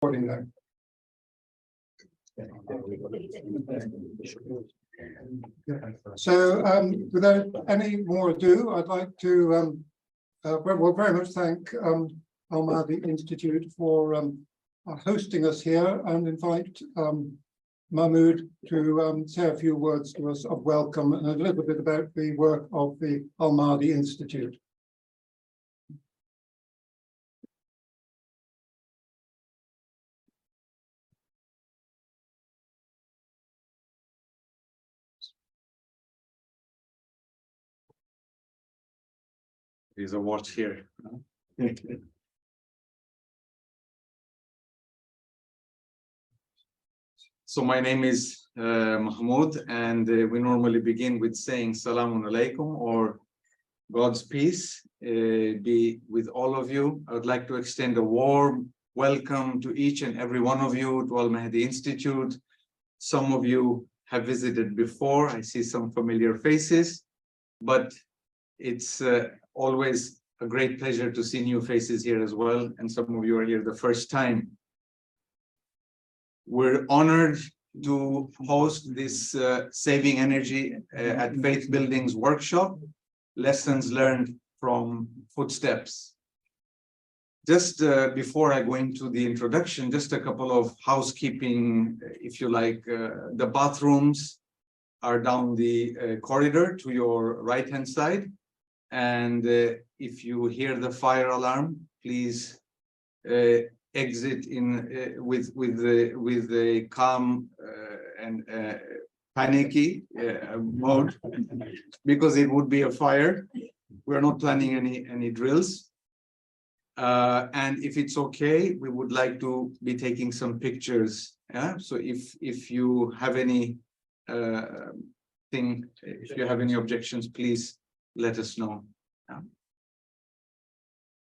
Now. So, without any more ado, I'd like to very much thank Al-Mahdi Institute for hosting us here, and invite Mahmoud to say a few words to us of welcome and a little bit about the work of the Al-Mahdi Institute. There's a watch here. So my name is Mahmoud, and we normally begin with saying Salamun Alaikum, or God's peace be with all of you. I would like to extend a warm welcome to each and every one of you to Al-Mahdi Institute. Some of you have visited before. I see some familiar faces, but it's always a great pleasure to see new faces here as well, and some of you are here the first time. We're honored to host this Saving Energy at Faith Buildings workshop, Lessons Learned from Footsteps. Just before I go into the introduction, just a couple of housekeeping, if you like. The bathrooms are down the corridor to your right-hand side. And if you hear the fire alarm, please exit in with the calm and panicky mode, because it would be a fire. We're not planning any drills. And if it's okay, we would like to be taking some pictures. Yeah. So if you have any if you have any objections, please let us know. Yeah.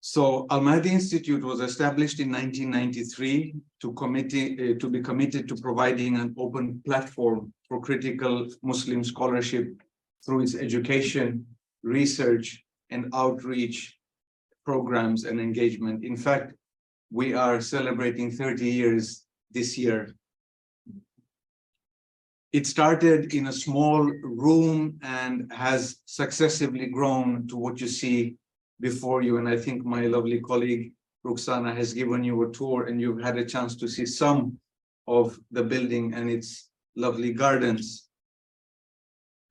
So Al-Mahdi Institute was established in 1993 to be committed to providing an open platform for critical Muslim scholarship through its education, research, and outreach programs and engagement. In fact, we are celebrating 30 years this year. It started in a small room and has successively grown to what you see before you. And I think my lovely colleague Ruxana has given you a tour, and you've had a chance to see some of the building and its lovely gardens.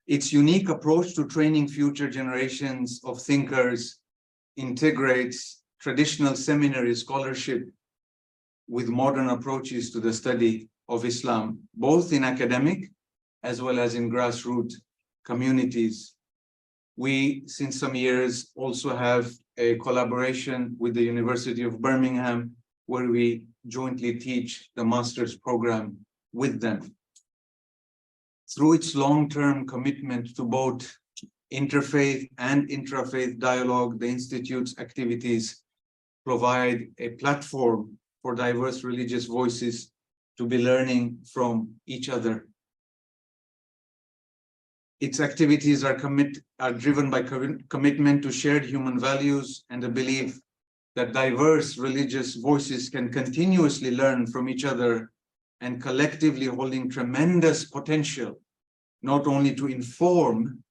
Its unique approach to training future generations of thinkers integrates traditional seminary scholarship with modern approaches to the study of Islam, both in academic as well as in grassroots communities. We, since some years, also have a collaboration with the University of Birmingham, where we jointly teach the master's program with them. Through its long-term commitment to both interfaith and intrafaith dialogue, the Institute's activities provide a platform for diverse religious voices to be learning from each other. Its activities are driven by commitment to shared human values and a belief that diverse religious voices can continuously learn from each other, and collectively holding tremendous potential, not only to inform,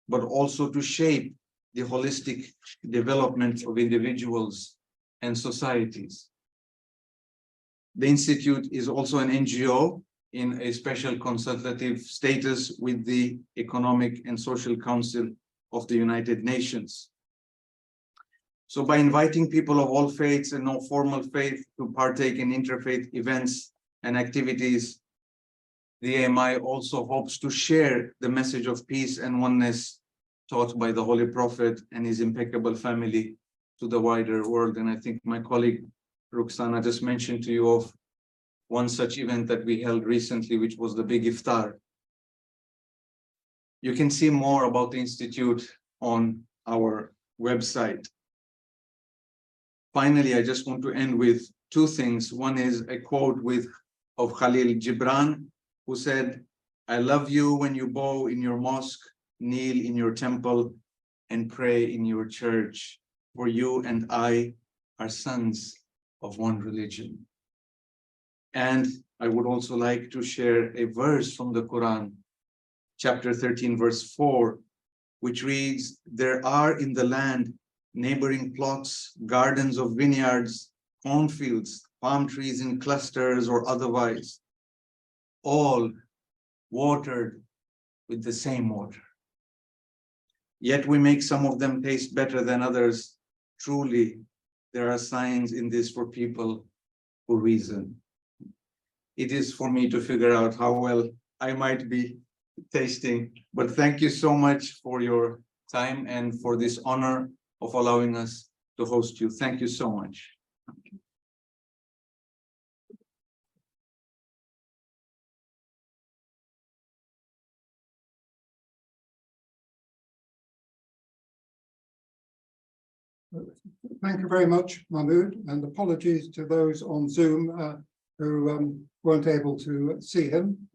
but also to shape the holistic development of individuals and societies. The Institute is also an NGO in a special consultative status with the Economic and Social Council of the United Nations. So by inviting people of all faiths and no formal faith to partake in interfaith events and activities, the AMI also hopes to share the message of peace and oneness taught by the Holy Prophet and his impeccable family to the wider world. And I think my colleague Ruxana just mentioned to you of one such event that we held recently, which was the Big Iftar. You can see more about the Institute on our website. Finally, I just want to end with two things. One is a quote of Khalil Gibran, who said, "I love you when you bow in your mosque, kneel in your temple, and pray in your church, for you and I are sons of one religion." And I would also like to share a verse from the Quran, chapter 13, verse 4, which reads, "There are in the land neighboring plots, gardens of vineyards, cornfields, palm trees in clusters or otherwise, all watered with the same water. Yet we make some of them taste better than others. Truly, there are signs in this for people who reason." It is for me to figure out how well I might be tasting, but thank you so much for your time and for this honor of allowing us to host you. Thank you so much. Thank you very much, Mahmood, and apologies to those on Zoom who weren't able to see him.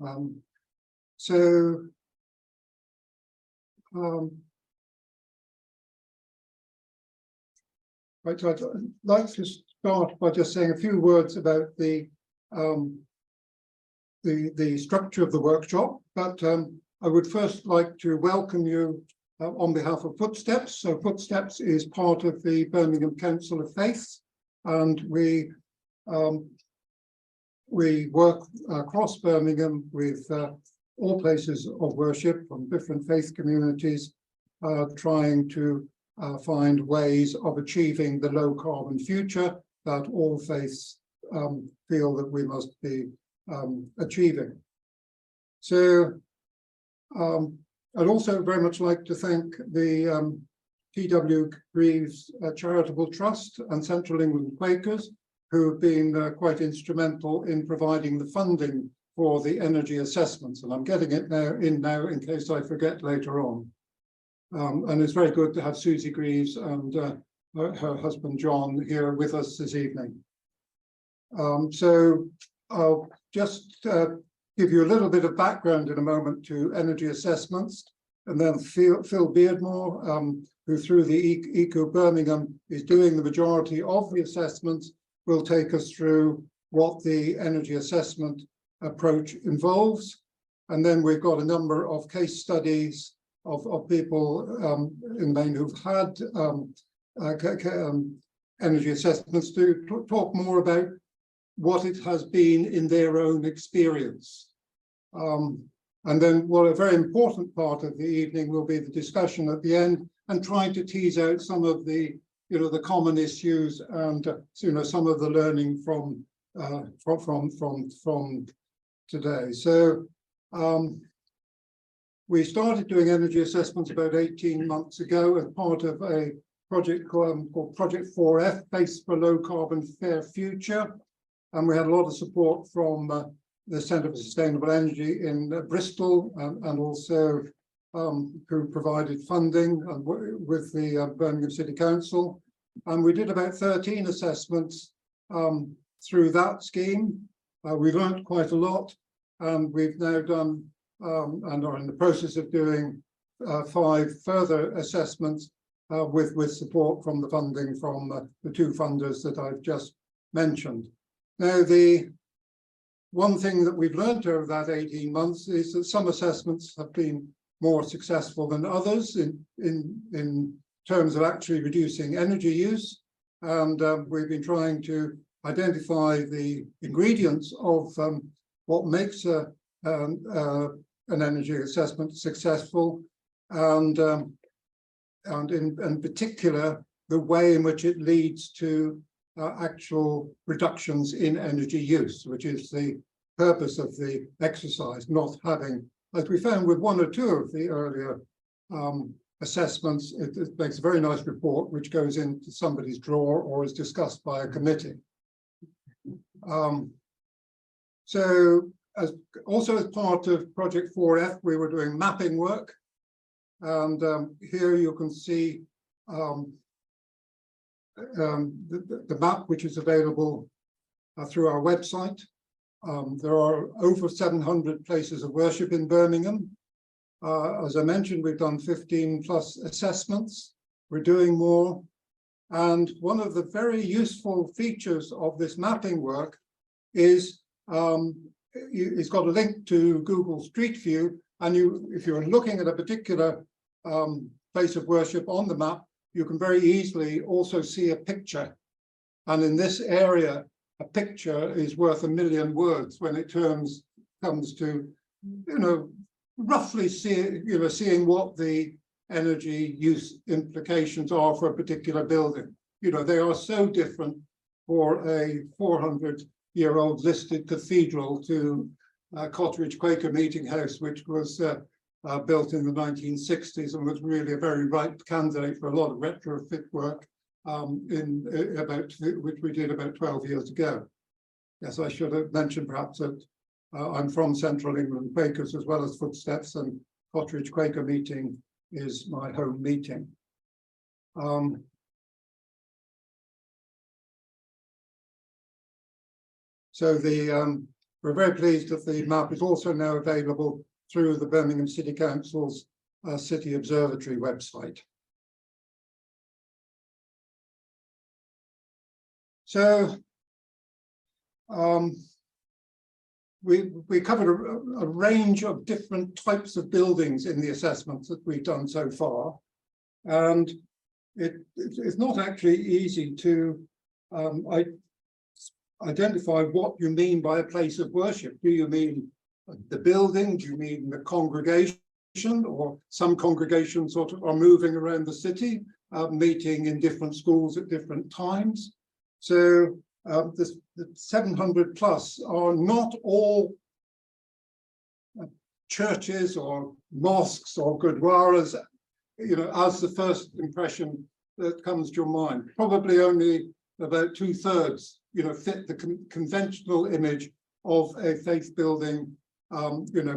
Right, so I'd like to start by just saying a few words about the structure of the workshop, but I would first like to welcome you on behalf of Footsteps. So Footsteps is part of the Birmingham Council of Faith, and we work across Birmingham with all places of worship from different faith communities, trying to find ways of achieving the low carbon future that all faiths feel that we must be achieving. So I'd also very much like to thank the T.W. Greeves Charitable Trust and Central England Quakers, who have been quite instrumental in providing the funding for the energy assessments. And I'm getting it now in case I forget later on. And it's very good to have Susie Greeves and her husband John here with us this evening. So I'll just give you a little bit of background in a moment to energy assessments, and then Phil Beardmore, who through the Ecobirmingham is doing the majority of the assessments, will take us through what the energy assessment approach involves. And then we've got a number of case studies of people in Maine who've had energy assessments to talk more about what it has been in their own experience. And then what a very important part of the evening will be the discussion at the end and trying to tease out some of the, the common issues and, some of the learning from today. So we started doing energy assessments about 18 months ago as part of a project called Project 4F, Base for Low Carbon Fair Future. And we had a lot of support from the Centre for Sustainable Energy in Bristol and also who provided funding with the Birmingham City Council. And we did about 13 assessments through that scheme. We learned quite a lot, and we've now done and are in the process of doing 5 further assessments with support from the funding from the 2 funders that I've just mentioned. Now, the one thing that we've learned over that 18 months is that some assessments have been more successful than others in terms of actually reducing energy use. And we've been trying to identify the ingredients of what makes an energy assessment successful, and in particular, the way in which it leads to actual reductions in energy use, which is the purpose of the exercise, not having, as we found with 1 or 2 of the earlier assessments, it makes a very nice report which goes into somebody's drawer or is discussed by a committee. So also as part of Project 4F, we were doing mapping work. And here you can see the map, which is available through our website. There are over 700 places of worship in Birmingham. As I mentioned, we've done 15 plus assessments. We're doing more. And one of the very useful features of this mapping work is it's got a link to Google Street View, and if you're looking at a particular place of worship on the map, you can very easily also see a picture. And in this area, a picture is worth 1,000,000 words when it comes to, roughly seeing what the energy use implications are for a particular building. They are so different for a 400-year-old listed cathedral to Cotteridge Quaker Meeting House, which was built in the 1960s and was really a very ripe candidate for a lot of retrofit work which we did about 12 years ago. Yes, I should have mentioned perhaps that I'm from Central England Quakers as well as Footsteps, and Cotteridge Quaker Meeting is my home meeting. So we're very pleased that the map is also now available through the Birmingham City Council's City Observatory website. So we covered a range of different types of buildings in the assessments that we've done so far, and it's not actually easy to identify what you mean by a place of worship. Do you mean the building? Do you mean the congregation? Or some congregations sort of are moving around the city, meeting in different schools at different times. So the 700 plus are not all churches or mosques or gurdwaras, as the first impression that comes to your mind. Probably only about 2/3, fit the conventional image of a faith building,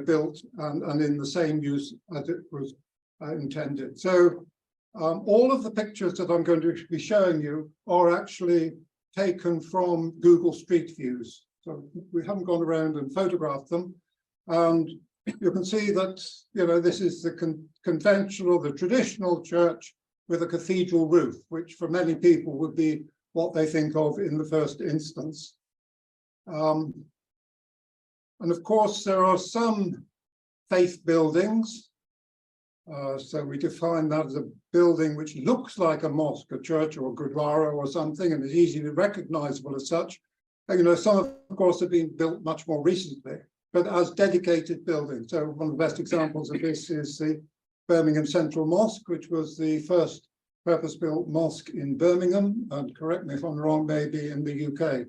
built and in the same use as it was intended. So all of the pictures that I'm going to be showing you are actually taken from Google Street Views. So we haven't gone around and photographed them. And you can see that, this is the conventional, the traditional church with a cathedral roof, which for many people would be what they think of in the first instance. And of course, there are some faith buildings. So we define that as a building which looks like a mosque, a church, or a gurdwara or something, and is easily recognizable as such. Some of course have been built much more recently, but as dedicated buildings. So one of the best examples of this is the Birmingham Central Mosque, which was the first purpose-built mosque in Birmingham, and correct me if I'm wrong, maybe in the UK.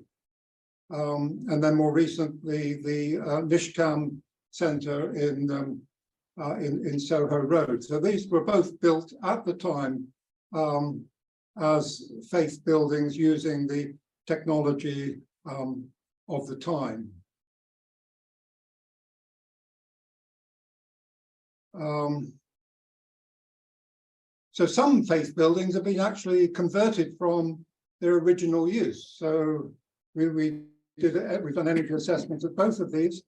And then more recently, the Nishkam Centre in Soho Road. So these were both built at the time as faith buildings using the technology of the time. So some faith buildings have been actually converted from their original use. So we've done energy assessments of both of these.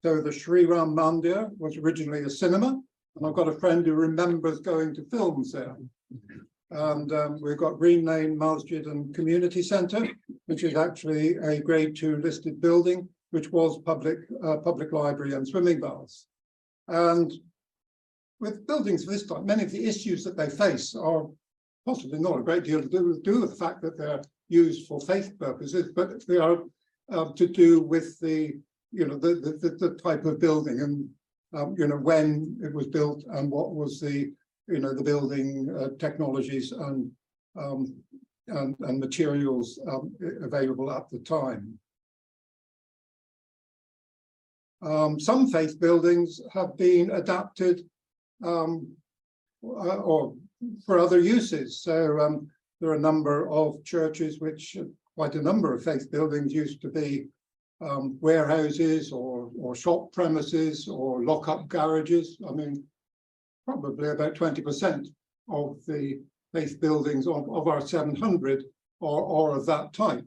So the Sri Ram Mandir was originally a cinema, and I've got a friend who remembers going to films there. And we've got Green Lane Masjid and Community Centre, which is actually a Grade 2 listed building, which was public library and swimming baths. And with buildings of this type, many of the issues that they face are possibly not a great deal to do with the fact that they're used for faith purposes, but they are to do with the type of building and when it was built and what was the building technologies and materials available at the time. Some faith buildings have been adapted or for other uses. So there are a number of churches which, quite a number of faith buildings used to be warehouses or shop premises or lock-up garages. I mean, probably about 20% of the faith buildings of our 700 are of that type.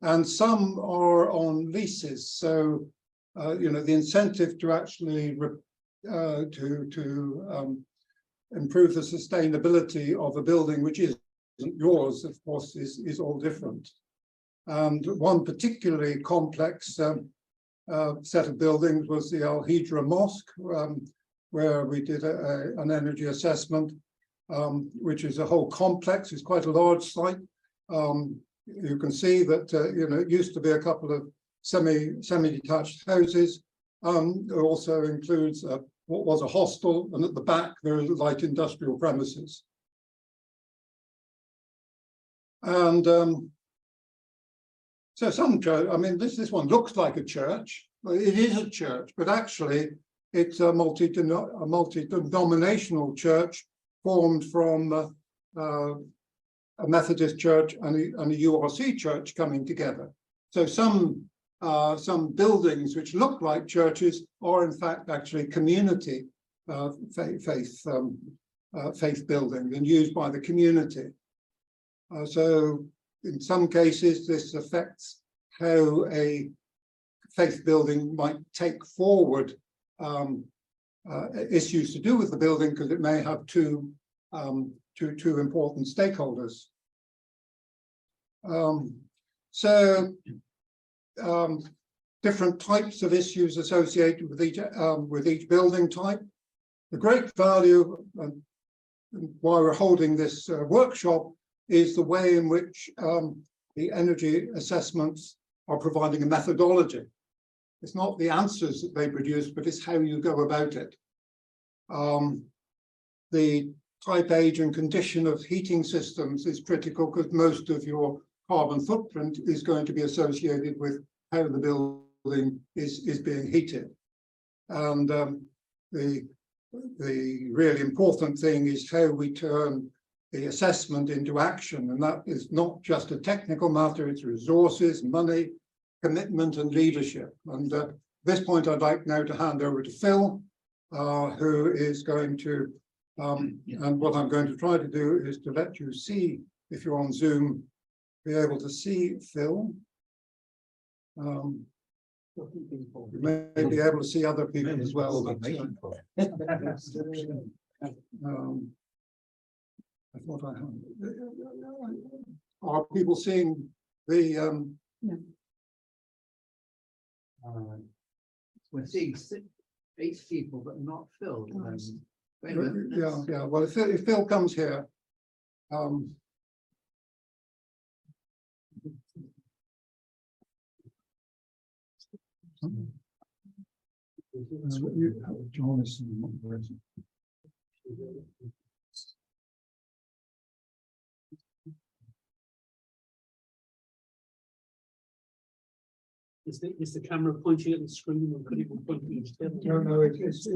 And some are on leases. So, the incentive to actually improve the sustainability of a building which isn't yours, of course, is all different. And one particularly complex set of buildings was the Al-Hijra Mosque, where we did an energy assessment, which is a whole complex. It's quite a large site. You can see that it used to be a couple of semi-detached houses. It also includes what was a hostel, and at the back there are light industrial premises. And so some church, I mean, this one looks like a church. It is a church, but actually it's a multi-denominational church formed from a Methodist church and a URC church coming together. So some buildings which look like churches are in fact actually community faith buildings and used by the community. So in some cases, this affects how a faith building might take forward issues to do with the building, because it may have two important stakeholders. Different types of issues associated with each building type. The great value, and why we're holding this workshop, is the way in which the energy assessments are providing a methodology. It's not the answers that they produce, but it's how you go about it. The type, age, and condition of heating systems is critical, because most of your carbon footprint is going to be associated with how the building is being heated. And the really important thing is how we turn the assessment into action, and that is not just a technical matter, it's resources, money, commitment, and leadership. And at this point, I'd like now to hand over to Phil, who is going to, and what I'm going to try to do is to let you see, if you're on Zoom, be able to see Phil. You may be able to see other people as well. But, I thought I had. Are people seeing the? We're seeing 8 people, but not Phil. Wait a minute. Yeah. Well, if Phil comes here, Is the camera pointing at the screen or could it be pointing at the no, it's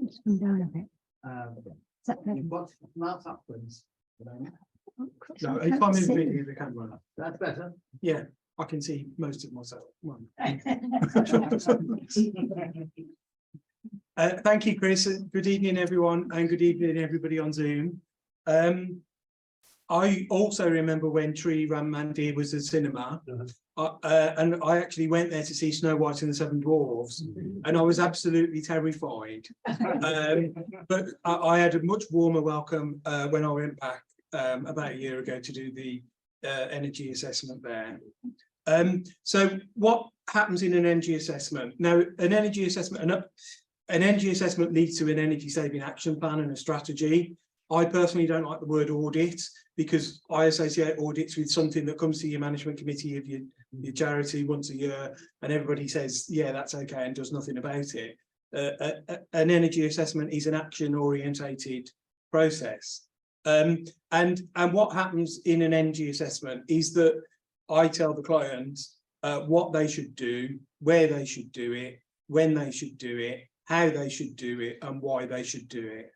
Just come down a bit. Is that better? You've got mouth upwards. No, if I'm in the camera. That's better. Yeah, I can see most of myself. Thank you, Chris. Good evening, everyone, and good evening, everybody on Zoom. I also remember when Tree Ram Mandir was a cinema, and I actually went there to see Snow White and the Seven Dwarfs, and I was absolutely terrified. But I had a much warmer welcome when I went back about a year ago to do the energy assessment there. So what happens in an energy assessment? Now, an energy assessment leads to an energy saving action plan and a strategy. I personally don't like the word audit, because I associate audits with something that comes to your management committee of your charity once a year, and everybody says, yeah, that's okay, and does nothing about it. An energy assessment is an action orientated process. And what happens in an energy assessment is that I tell the clients what they should do, where they should do it, when they should do it, how they should do it, and why they should do it.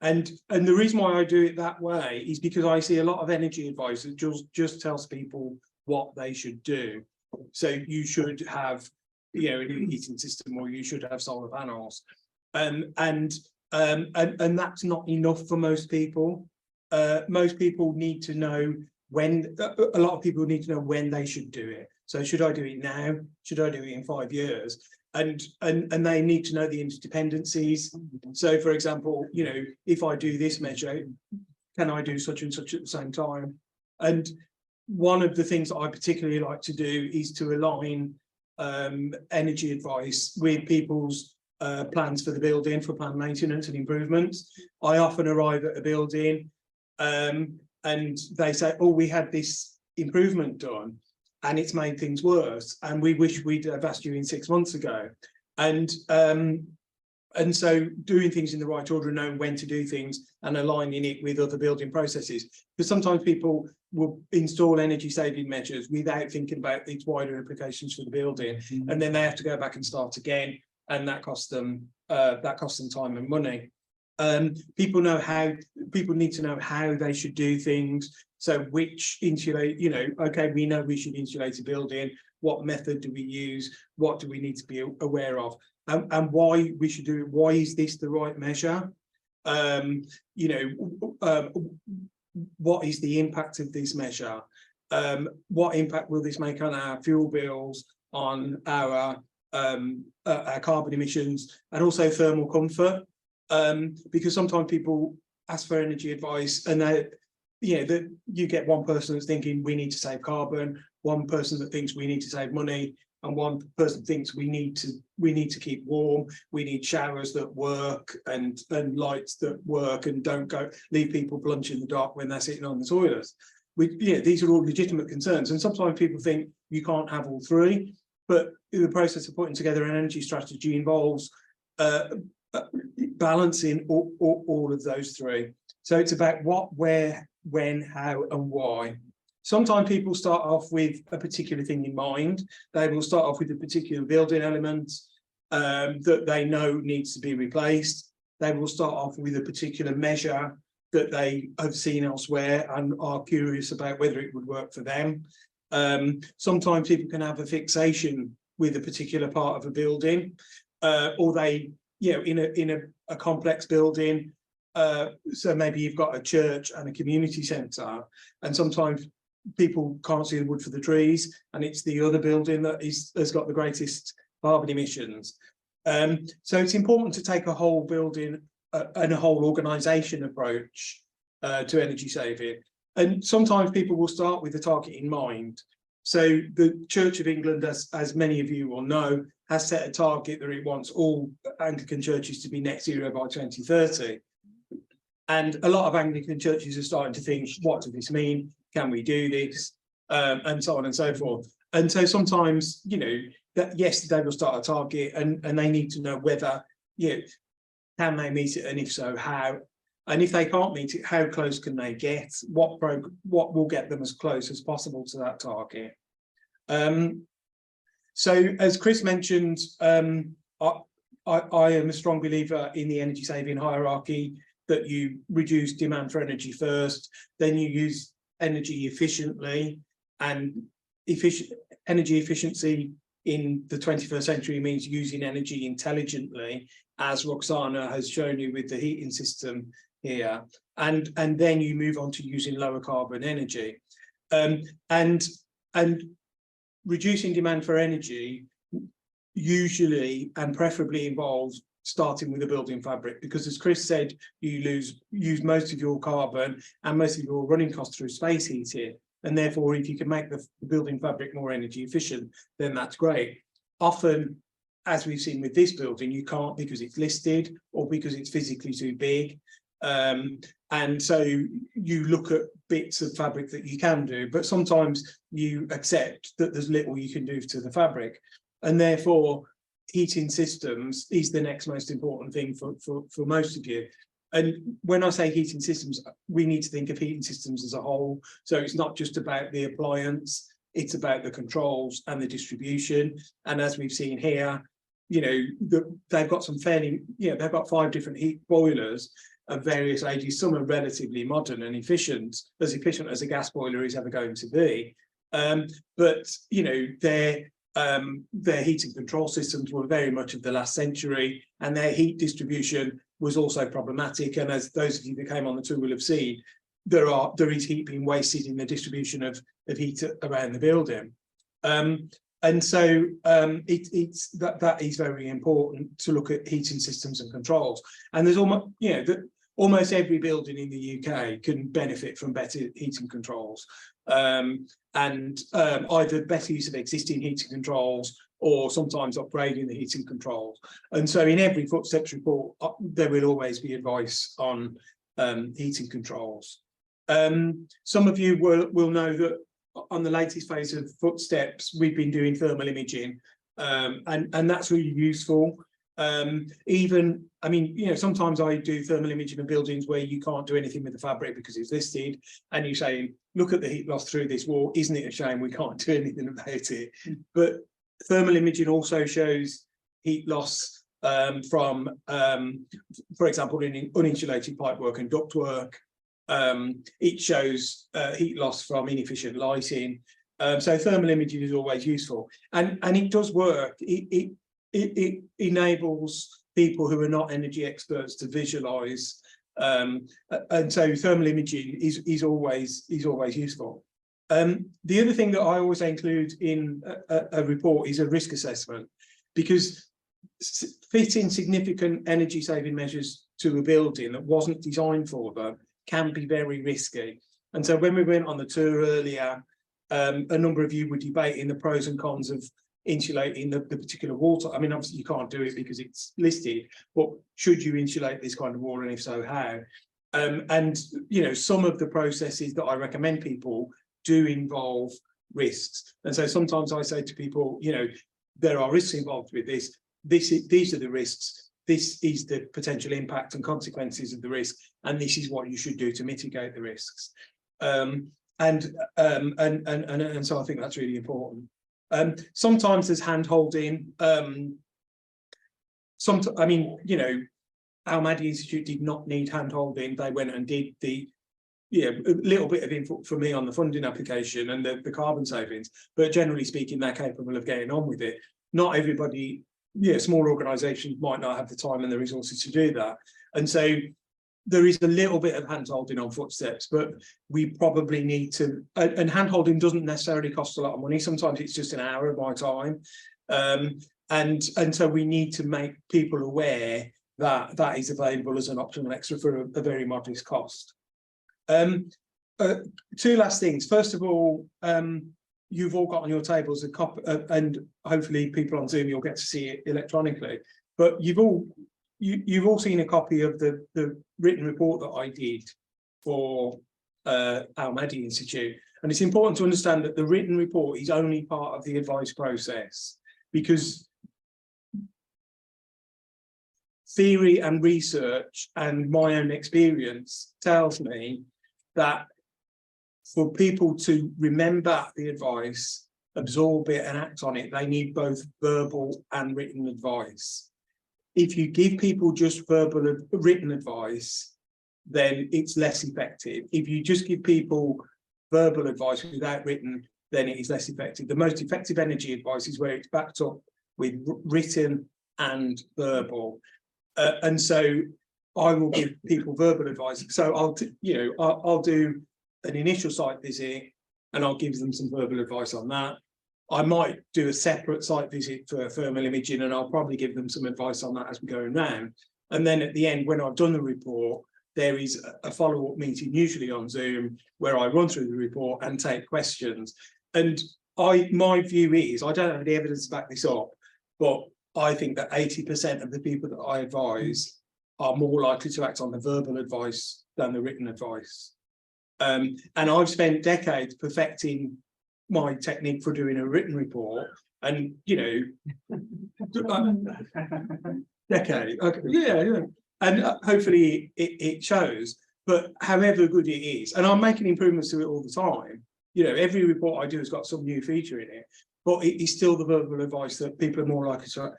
And the reason why I do it that way is because I see a lot of energy advice that just tells people what they should do. So you should have, a new heating system, or you should have solar panels, and that's not enough for most people. Most people need to know when. A lot of people need to know when they should do it. So should I do it now? Should I do it in 5 years? And they need to know the interdependencies. So, for example, if I do this measure, can I do such and such at the same time? And one of the things that I particularly like to do is to align energy advice with people's plans for the building, for planned maintenance and improvements. I often arrive at a building and they say, oh, we had this improvement done and it's made things worse, and we wish we'd have asked you in 6 months ago. And so doing things in the right order, knowing when to do things and aligning it with other building processes. Because sometimes people will install energy saving measures without thinking about its wider implications for the building. And then they have to go back and start again. And that costs them time and money. People need to know how they should do things. So which insulate, okay, we know we should insulate a building. What method do we use? What do we need to be aware of? And why we should do it? Why is this the right measure? What is the impact of this measure? What impact will this make on our fuel bills, on our carbon emissions, and also thermal comfort? Because sometimes people ask for energy advice and that you get one person that's thinking we need to save carbon, one person that thinks we need to save money, and one person thinks we need to keep warm, we need showers that work and lights that work and don't leave people plunged in the dark when they're sitting on the toilets. These are all legitimate concerns, and sometimes people think you can't have all three, but the process of putting together an energy strategy involves balancing all of those three. So it's about what, where, when, how, and why. Sometimes people start off with a particular thing in mind. They will start off with a particular building element that they know needs to be replaced. They will start off with a particular measure that they have seen elsewhere and are curious about whether it would work for them. Sometimes people can have a fixation with a particular part of a building, or they, in a complex building. So maybe you've got a church and a community centre, and sometimes people can't see the wood for the trees, and it's the other building that has got the greatest carbon emissions. So it's important to take a whole building and a whole organisation approach to energy saving. And sometimes people will start with a target in mind. So the Church of England, as many of you will know, has set a target that it wants all Anglican churches to be net zero by 2030. And a lot of Anglican churches are starting to think, what does this mean? Can we do this? And so on and so forth. And so sometimes, that yes, they will start a target and they need to know whether, can they meet it? And if so, how? And if they can't meet it, how close can they get? What will get them as close as possible to that target? So as Chris mentioned, I am a strong believer in the energy saving hierarchy, that you reduce demand for energy first, then you use energy efficiently, and energy efficiency in the 21st century means using energy intelligently, as Roxana has shown you with the heating system here, and then you move on to using lower carbon energy, and reducing demand for energy usually and preferably involves starting with a building fabric, because as Chris said, you use most of your carbon and most of your running costs through space heating, and therefore if you can make the building fabric more energy efficient, then that's great. Often, as we've seen with this building, you can't, because it's listed or because it's physically too big, and so you look at bits of fabric that you can do, but sometimes you accept that there's little you can do to the fabric, and therefore heating systems is the next most important thing for most of you. And when I say heating systems, we need to think of heating systems as a whole. So it's not just about the appliance, it's about the controls and the distribution. And as we've seen here, they've got some they've got 5 different heat boilers of various ages. Some are relatively modern and efficient as a gas boiler is ever going to be. But their heating control systems were very much of the last century, and their heat distribution was also problematic. And as those of you that came on the tour will have seen, there is heat being wasted in the distribution of heat around the building. And so that is very important to look at heating systems and controls. And there's almost, almost every building in the UK can benefit from better heating controls, and either better use of existing heating controls or sometimes upgrading the heating controls. And so in every Footsteps report, there will always be advice on heating controls. Some of you will know that on the latest phase of Footsteps, we've been doing thermal imaging, and that's really useful. Even, I mean, you know, sometimes I do thermal imaging of buildings where you can't do anything with the fabric because it's listed, and you say, look at the heat loss through this wall, isn't it a shame we can't do anything about it? But thermal imaging also shows heat loss from, for example, in uninsulated pipework and ductwork. It shows heat loss from inefficient lighting. So thermal imaging is always useful, and it does work. It enables people who are not energy experts to visualize, and so thermal imaging is always useful. The other thing that I always include in a report is a risk assessment, because fitting significant energy saving measures to a building that wasn't designed for them can be very risky. And so when we went on the tour earlier, a number of you were debating the pros and cons of insulating the particular wall. I mean, obviously you can't do it because it's listed, but should you insulate this kind of wall, and if so, how? And you know, some of the processes that I recommend people do involve risks. And so sometimes I say to people, you know, there are risks involved with this. These are the risks. This is the potential impact and consequences of the risk, and this is what you should do to mitigate the risks. And so I think that's really important. Sometimes there's hand holding. I mean, you know, Al-Mahdi Institute did not need hand holding. They went and did a little bit of input for me on the funding application and the carbon savings, but generally speaking, they're capable of getting on with it. Not everybody, small organisations might not have the time and the resources to do that. And so there is a little bit of hand holding on Footsteps, but we probably need to, and hand holding doesn't necessarily cost a lot of money. Sometimes it's just an hour of my time. And so we need to make people aware that that is available as an optional extra for a very modest cost. Two last things. First of all, you've all got on your tables a copy, and hopefully people on Zoom, you'll get to see it electronically, but you've all seen a copy of the written report that I did for Al-Mahdi Institute. And it's important to understand that the written report is only part of the advice process, because theory and research and my own experience tells me that for people to remember the advice, absorb it and act on it, they need both verbal and written advice. If you give people just verbal written advice, then it's less effective. If you just give people verbal advice without written, then it is less effective. The most effective energy advice is where it's backed up with written and verbal. And so I will give people verbal advice. So I'll do an initial site visit and I'll give them some verbal advice on that. I might do a separate site visit for thermal imaging, and I'll probably give them some advice on that as we go around. And then at the end, when I've done the report, there is a follow-up meeting, usually on Zoom, where I run through the report and take questions. And my view is, I don't have any evidence to back this up, but I think that 80% of the people that I advise are more likely to act on the verbal advice than the written advice. And I've spent decades perfecting my technique for doing a written report, and decade, okay, and hopefully it shows. But however good it is, and I'm making improvements to it all the time. Every report I do has got some new feature in it, but it is still the verbal advice that people are more likely to.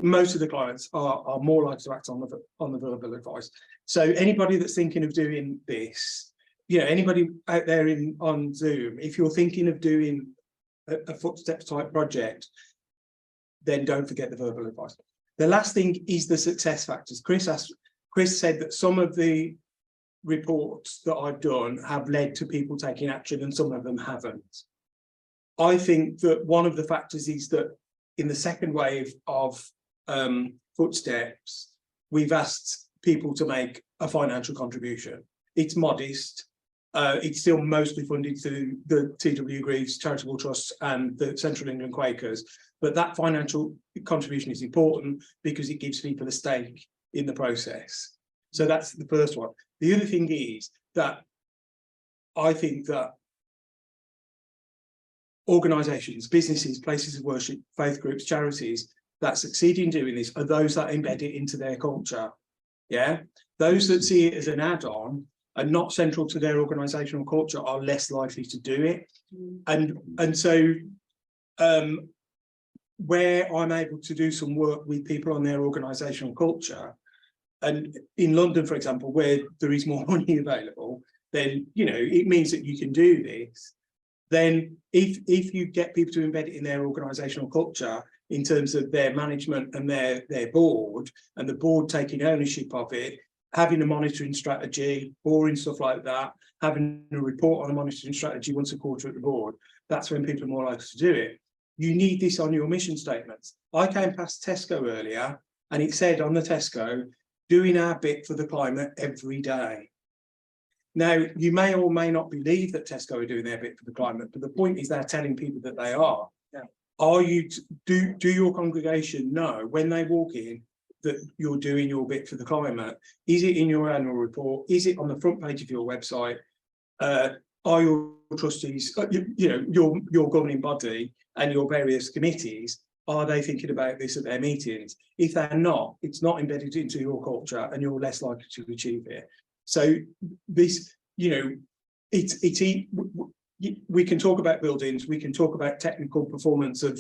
Most of the clients are more likely to act on the verbal advice. So anybody that's thinking of doing this, anybody out there on Zoom, if you're thinking of doing a Footsteps type project, then don't forget the verbal advice. The last thing is the success factors. Chris said that some of the reports that I've done have led to people taking action and some of them haven't. I think that one of the factors is that in the second wave of Footsteps, we've asked people to make a financial contribution. It's modest. It's still mostly funded through the TW Greeves Charitable Trust and the Central England Quakers, but that financial contribution is important because it gives people a stake in the process. So that's the first one. The other thing is that I think that organisations, businesses, places of worship, faith groups, charities that succeed in doing this are those that embed it into their culture. Yeah, those that see it as an add-on and not central to their organisational culture are less likely to do it. And so where I'm able to do some work with people on their organisational culture, and in London, for example, where there is more money available, then it means that you can do this. Then if you get people to embed it in their organisational culture in terms of their management and their board, and the board taking ownership of it, having a monitoring strategy, boring stuff like that, having a report on a monitoring strategy once a quarter at the board, that's when people are more likely to do it. You need this on your mission statements. I came past Tesco earlier and it said on the Tesco, doing our bit for the climate every day. Now, you may or may not believe that Tesco are doing their bit for the climate, but the point is they're telling people that they are. Yeah. Are you, do your congregation know when they walk in that you're doing your bit for the climate? Is it in your annual report? Is it on the front page of your website? Are your trustees, your governing body and your various committees, are they thinking about this at their meetings? If they're not, it's not embedded into your culture and you're less likely to achieve it. So this, we can talk about buildings, we can talk about technical performance of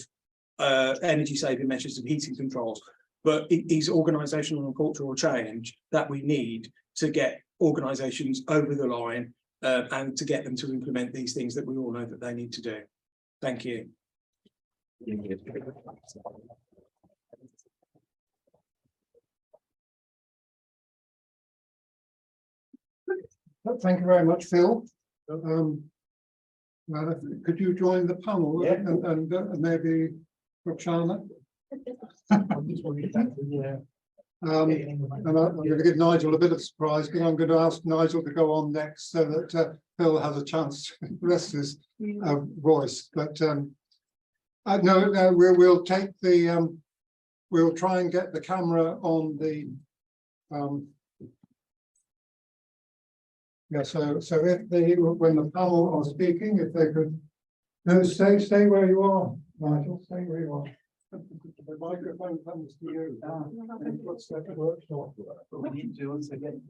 energy saving measures of heating controls, but it is organisational and cultural change that we need to get organisations over the line and to get them to implement these things that we all know that they need to do. Thank you. Thank you very much, Phil. Could you join the panel? Yeah. And maybe Roxana? And I'm going to give Nigel a bit of surprise because I'm going to ask Nigel to go on next so that Phil has a chance to rest his voice. But no, we'll take the we'll try and get the camera on the yeah. So if when the panel are speaking, if they could stay where you are, Nigel, stay where you are. The microphone comes to you. And what's that workshop? We need to once again.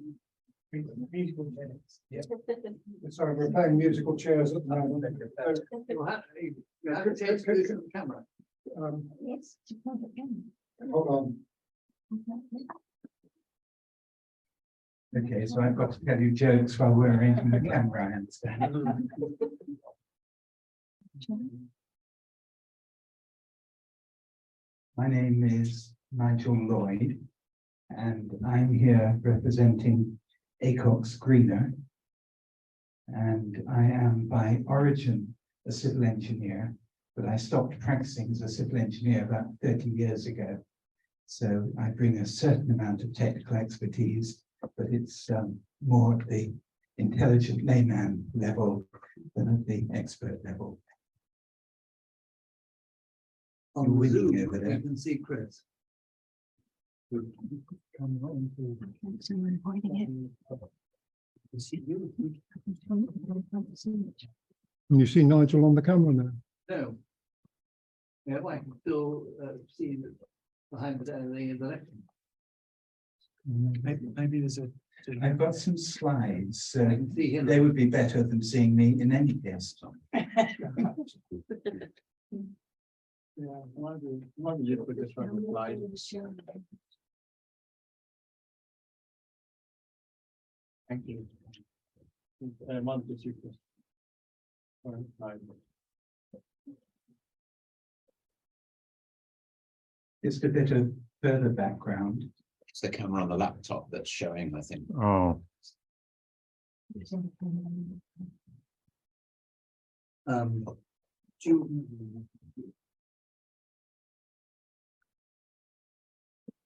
Musical chairs. Yeah. Sorry, we're playing musical chairs at the moment. You have to take the camera. Yes, to point it in. Hold on. Okay, so I've got to tell you jokes while we're arranging the camera, I understand. My name is Nigel Lloyd, and I'm here representing ACOX Greener. And I am by origin a civil engineer, but I stopped practicing as a civil engineer about 30 years ago. So I bring a certain amount of technical expertise, but it's more at the intelligent layman level than at the expert level. On You're Zoom, winning over there. you can see Chris. Someone pointing it. Can you see Nigel on the camera now? No. Yeah, I can still see behind the election. Maybe there's a. I've got some slides. I can see him. They would be better than seeing me in any case. Yeah, why don't you put this on the slide? Thank you. One, two, three, four, five. Just a bit of further background. It's the camera on the laptop that's showing, I think. Oh.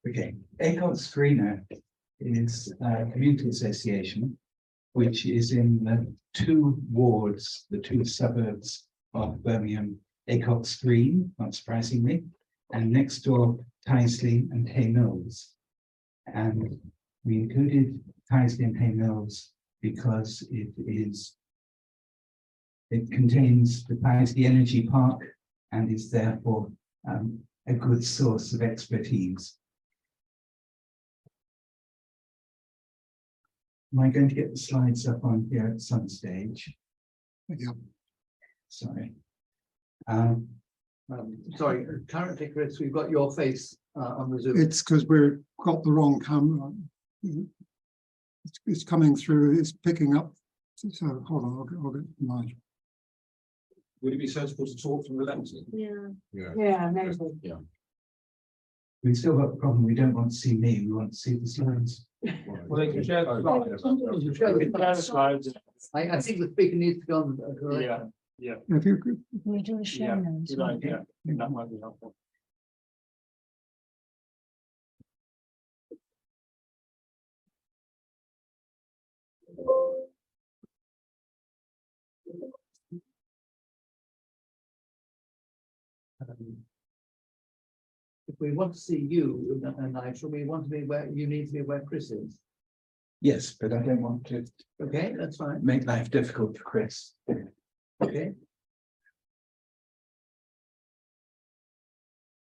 Okay, ACOX Greener is a community association, which is in the two wards, the two suburbs of Birmingham, Acox Green, not surprisingly, and next door, Tyseley and Hay Mills. And we included Tyseley and Hay Mills because it contains the Tyseley Energy Park and is therefore a good source of expertise. Am I going to get the slides up on here at some stage? Yeah. Sorry. Sorry, currently, Chris, we've got your face on the Zoom. It's because we've got the wrong camera. It's coming through, it's picking up. So hold on, I'll get mine. Would it be sensible to talk from the left? Yeah, maybe. We've still got the problem, we don't want to see me, we want to see the slides. Well, they can share the slides. I think the speaker needs to go on. Correct? Yeah, If you could, We do a show notes. good idea. I think that might be helpful. If we want to see you and Nigel, we want to be where you need to be where Chris is. Yes, but I don't want to Okay, that's fine. make life difficult for Chris. Okay.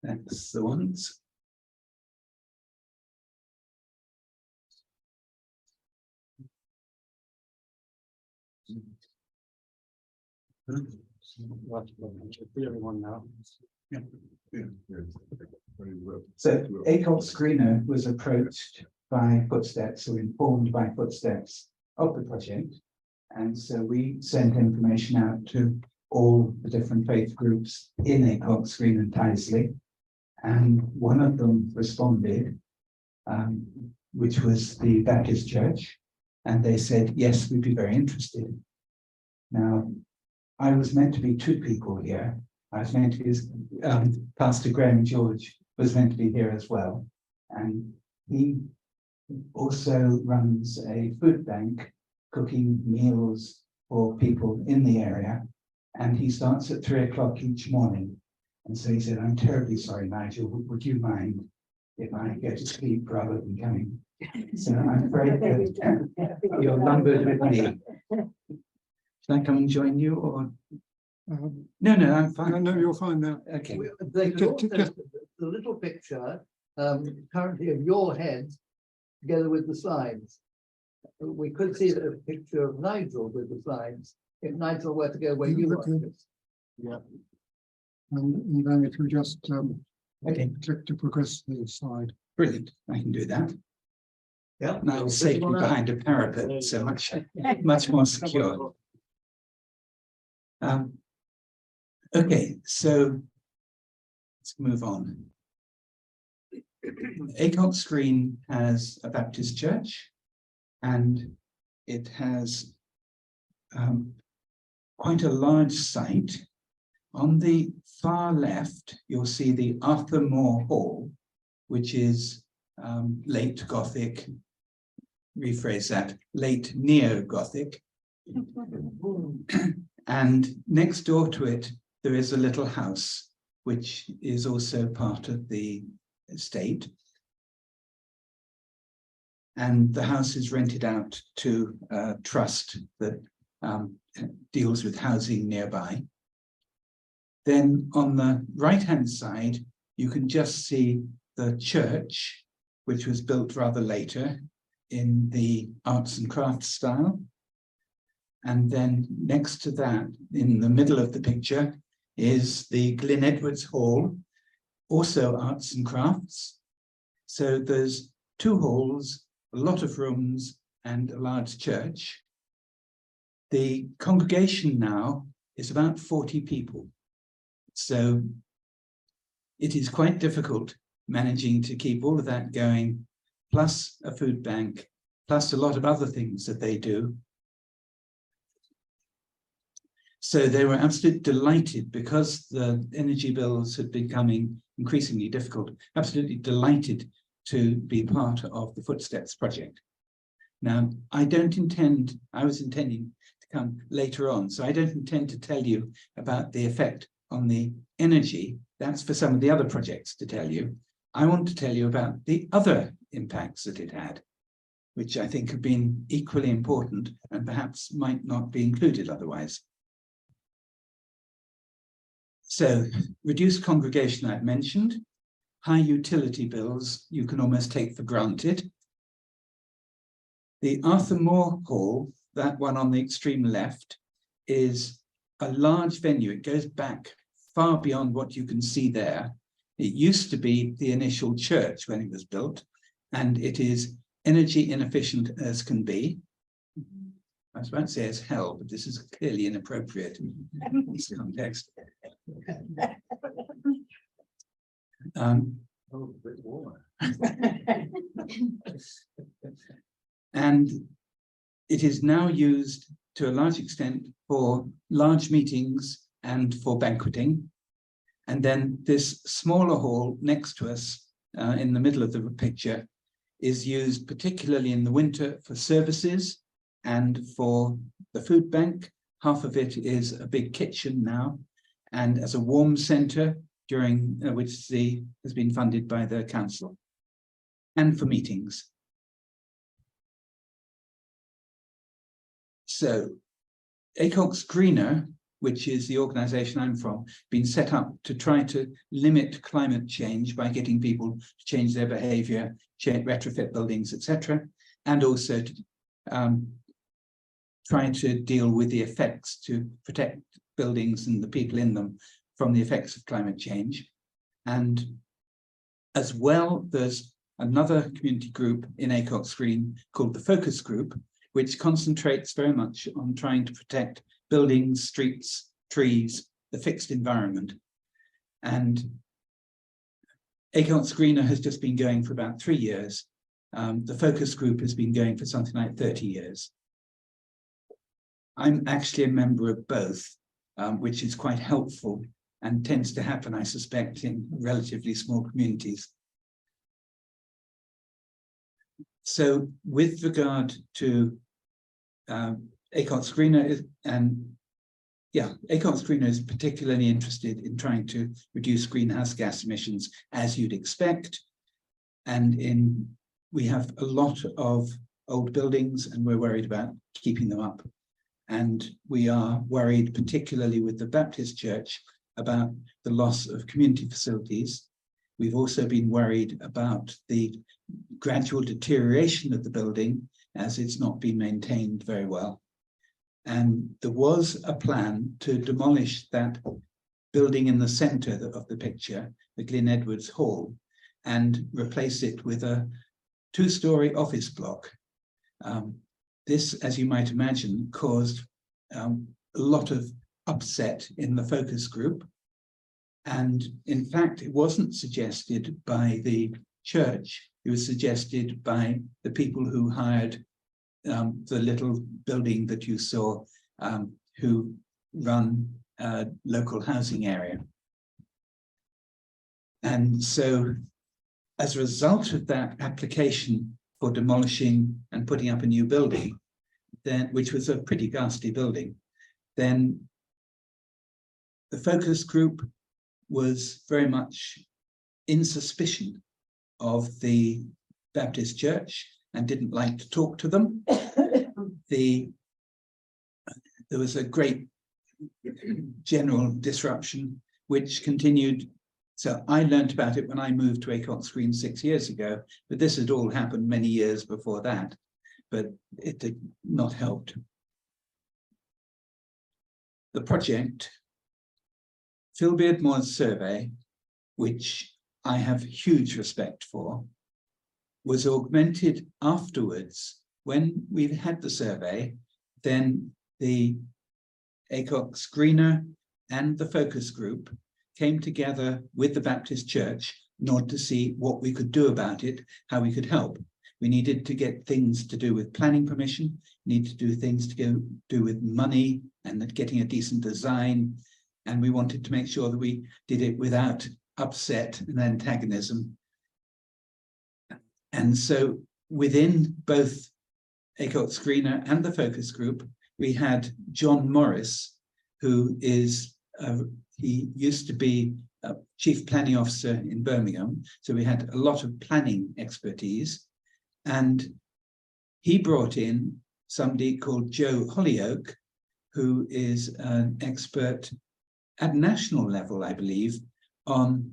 That's the ones. Everyone now. So Acox Greener was approached by Footsteps, or informed by Footsteps of the project. And so we sent information out to all the different faith groups in Acox Green and Tyseley. And one of them responded, which was the Baptist Church. And they said, yes, we'd be very interested. Now, I was meant to be two people here. I was meant to be, Pastor Graham George was meant to be here as well. And he also runs a food bank, cooking meals for people in the area. And he starts at 3 o'clock each morning. And so he said, I'm terribly sorry, Nigel, would you mind if I go to sleep rather than coming? So I'm afraid that you're lumbered with me. Should I come and join you, or? No, I'm fine. no, you're fine now. Okay. They could also, Just- the little picture currently of your head together with the slides. We could see a picture of Nigel with the slides if Nigel were to go where you were. Yeah. And then if you just Okay, click to progress the slide. brilliant. I can do that. Yeah. Now it's safely behind a parapet, so much more secure. Okay, so let's move on. Acox Green has a Baptist church, and it has quite a large site. On the far left, you'll see the Arthur Moore Hall, which is late Gothic, rephrase that, late Neo-Gothic. And next door to it, there is a little house, which is also part of the estate. And the house is rented out to a trust that deals with housing nearby. Then on the right-hand side, you can just see the church, which was built rather later in the arts and crafts style. And then next to that, in the middle of the picture, is the Glyn Edwards Hall, also arts and crafts. So there's two halls, a lot of rooms, and a large church. The congregation now is about 40 people. So it is quite difficult managing to keep all of that going, plus a food bank, plus a lot of other things that they do. So they were absolutely delighted, because the energy bills had been becoming increasingly difficult, absolutely delighted to be part of the Footsteps project. Now, I was intending to come later on, so I don't intend to tell you about the effect on the energy. That's for some of the other projects to tell you. I want to tell you about the other impacts that it had, which I think have been equally important and perhaps might not be included otherwise. So, reduced congregation I've mentioned, high utility bills you can almost take for granted. The Arthur Moore Hall, that one on the extreme left, is a large venue. It goes back far beyond what you can see there. It used to be the initial church when it was built, and it is energy inefficient as can be. I was about to say as hell, but this is clearly inappropriate in this context. And it is now used to a large extent for large meetings and for banqueting. And then this smaller hall next to us in the middle of the picture is used particularly in the winter for services and for the food bank. Half of it is a big kitchen now, and as a warm centre during which has been funded by the council, and for meetings. So, ACOX Greener, which is the organisation I'm from, been set up to try to limit climate change by getting people to change their behaviour, retrofit buildings, etc., and also to try to deal with the effects to protect buildings and the people in them from the effects of climate change. And as well, there's another community group in ACOX Green called the Focus Group, which concentrates very much on trying to protect buildings, streets, trees, the fixed environment. And ACOX Greener has just been going for about 3 years. The Focus Group has been going for something like 30 years. I'm actually a member of both, which is quite helpful and tends to happen, I suspect, in relatively small communities. So with regard to ACOX Greener, ACOX Greener is particularly interested in trying to reduce greenhouse gas emissions, as you'd expect. And we have a lot of old buildings, and we're worried about keeping them up. And we are worried, particularly with the Baptist Church, about the loss of community facilities. We've also been worried about the gradual deterioration of the building as it's not been maintained very well. And there was a plan to demolish that building in the centre of the picture, the Glyn Edwards Hall, and replace it with a 2-storey office block. This, as you might imagine, caused a lot of upset in the focus group. And in fact, it wasn't suggested by the church, it was suggested by the people who hired the little building that you saw, who run a local housing area. And so, as a result of that application for demolishing and putting up a new building, then, which was a pretty ghastly building, then the focus group was very much in suspicion of the Baptist Church and didn't like to talk to them. There was a great general disruption which continued. So I learned about it when I moved to ACOX Green 6 years ago, but this had all happened many years before that, but it did not help. The project, Phil Beardmore's survey, which I have huge respect for, was augmented afterwards. When we've had the survey, then the ACOX Greener and the focus group came together with the Baptist Church in order to see what we could do about it, how we could help. We needed to get things to do with planning permission, need to do things to do with money and getting a decent design. And we wanted to make sure that we did it without upset and antagonism. And so within both ACOT Screener and the focus group, we had John Morris, who is, he used to be a chief planning officer in Birmingham. So we had a lot of planning expertise. And he brought in somebody called Joe Hollyoak, who is an expert at national level, I believe, on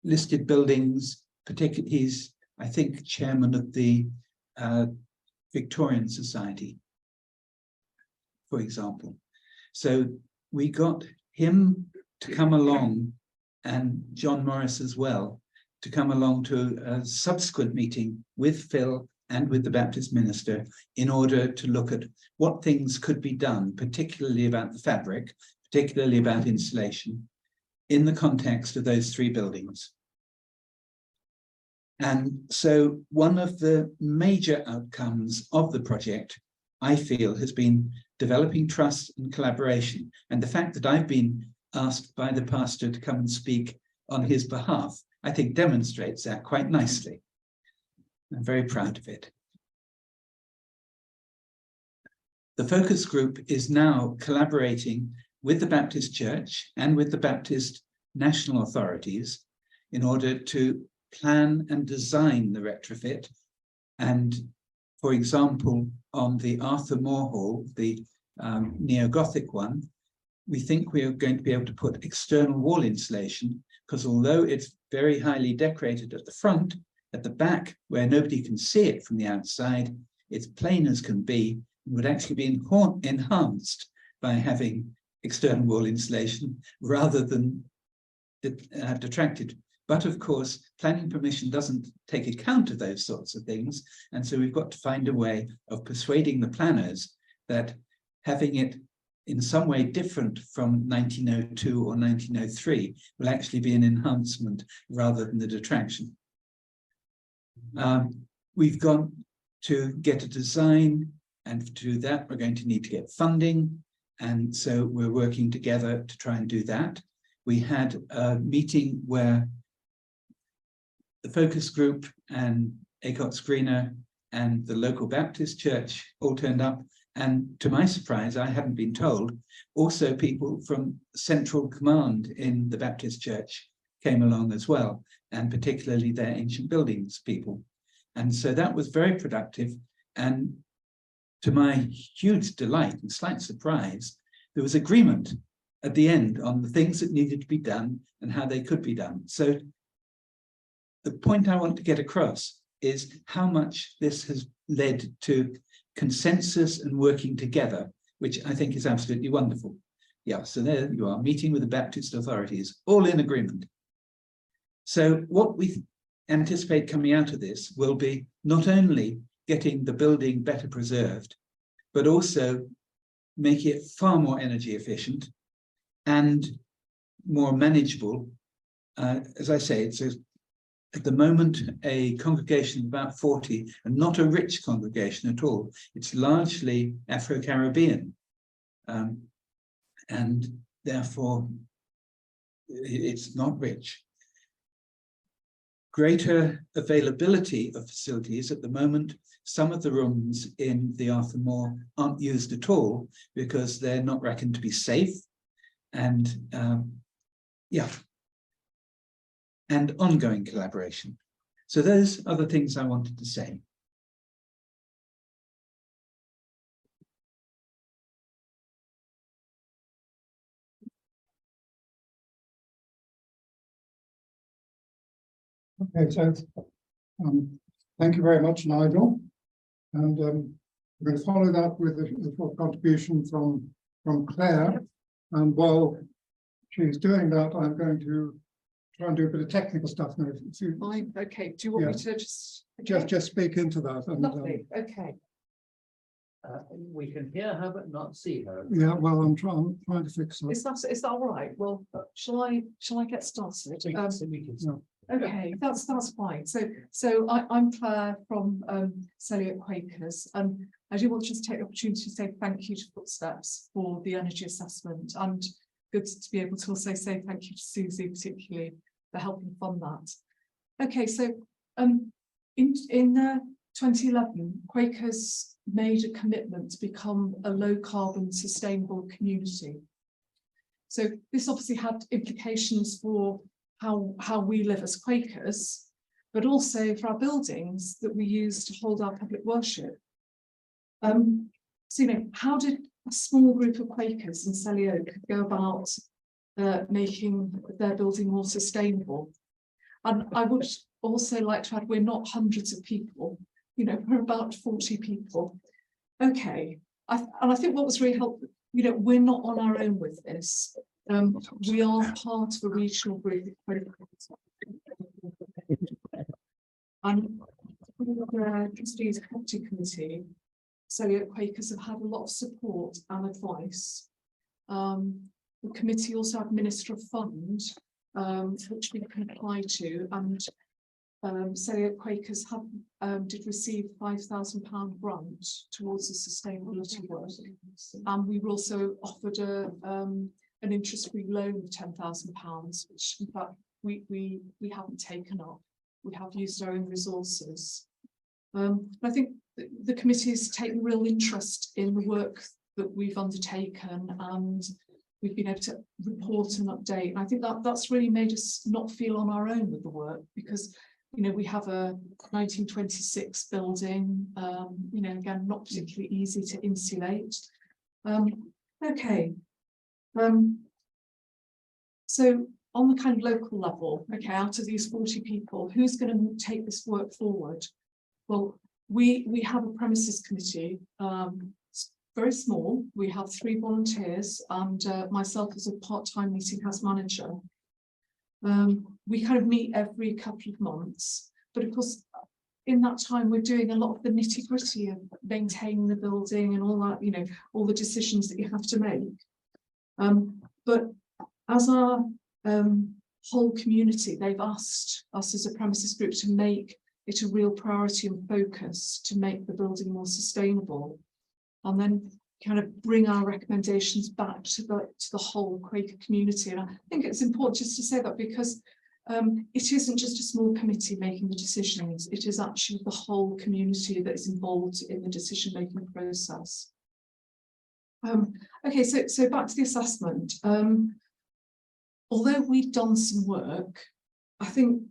listed buildings. Particularly, he's, I think, chairman of the Victorian Society, for example. So we got him to come along, and John Morris as well, to come along to a subsequent meeting with Phil and with the Baptist minister in order to look at what things could be done, particularly about the fabric, particularly about insulation, in the context of those three buildings. And so one of the major outcomes of the project, I feel, has been developing trust and collaboration. And the fact that I've been asked by the pastor to come and speak on his behalf, I think demonstrates that quite nicely. I'm very proud of it. The focus group is now collaborating with the Baptist Church and with the Baptist national authorities in order to plan and design the retrofit. And for example, on the Arthur Moore Hall, the neo-Gothic one, we think we are going to be able to put external wall insulation, because although it's very highly decorated at the front, at the back, where nobody can see it from the outside, it's plain as can be, and would actually be enhanced by having external wall insulation rather than detracted. But of course, planning permission doesn't take account of those sorts of things. And so we've got to find a way of persuading the planners that having it in some way different from 1902 or 1903 will actually be an enhancement rather than the detraction. We've got to get a design, and to do that, we're going to need to get funding. And so we're working together to try and do that. We had a meeting where the focus group and ACOT Screener and the local Baptist church all turned up. And to my surprise, I hadn't been told, also people from Central Command in the Baptist church came along as well, and particularly their ancient buildings people. And so that was very productive. And to my huge delight and slight surprise, there was agreement at the end on the things that needed to be done and how they could be done. So the point I want to get across is how much this has led to consensus and working together, which I think is absolutely wonderful. Yeah, so there you are, meeting with the Baptist authorities, all in agreement. So what we anticipate coming out of this will be not only getting the building better preserved, but also make it far more energy efficient and more manageable. As I say, it's at the moment a congregation of about 40, and not a rich congregation at all. It's largely Afro-Caribbean, and therefore it's not rich. Greater availability of facilities at the moment. Some of the rooms in the Arthur Moore aren't used at all because they're not reckoned to be safe, and yeah, and ongoing collaboration. So those are the things I wanted to say. Okay, so thank you very much, Nigel. And we're going to follow that with a contribution from Claire. And while she's doing that, I'm going to try and do a bit of technical stuff now. Fine, okay. Do you want me to just? Just speak into that. And, Lovely, okay. We can hear her but not see her. yeah, well, I'm trying to fix that. Is that all right? Well, shall I get started? Okay, that's fine. So I'm Claire from Selly Oak Quakers, and I do want to just take the opportunity to say thank you to Footsteps for the energy assessment, and good to be able to also say thank you to Susie particularly for helping fund that. Okay, so In 2011, Quakers made a commitment to become a low carbon sustainable community. So this obviously had implications for how we live as Quakers, but also for our buildings that we use to hold our public worship. So, how did a small group of Quakers in Selly Oak go about making their building more sustainable? And I would also like to add, we're not hundreds of people, we're about 40 people. Okay, and I think what was really helpful, we're not on our own with this. We are part of a regional group. And the Trustees Property Committee, Selly Oak Quakers have had a lot of support and advice. The committee also administer a fund which we can apply to, and Selly Oak Quakers did receive £5,000 grant towards the sustainability work, and we were also offered an interest-free loan of £10,000, which in fact we haven't taken up. We have used our own resources. I think the committee has taken real interest in the work that we've undertaken, and we've been able to report and update. And I think that's really made us not feel on our own with the work, because we have a 1926 building, again, not particularly easy to insulate. Okay. So on the kind of local level, okay, out of these 40 people, who's going to take this work forward? Well, we have a premises committee, it's very small. We have 3 volunteers and myself as a part-time meeting house manager. We kind of meet every couple of months, but of course, in that time, we're doing a lot of the nitty-gritty of maintaining the building and all that, all the decisions that you have to make. But as our whole community, they've asked us as a premises group to make it a real priority and focus to make the building more sustainable, and then kind of bring our recommendations back to the whole Quaker community. And I think it's important just to say that, because it isn't just a small committee making the decisions, it is actually the whole community that is involved in the decision-making process. Okay, so back to the assessment. Although we've done some work, I think,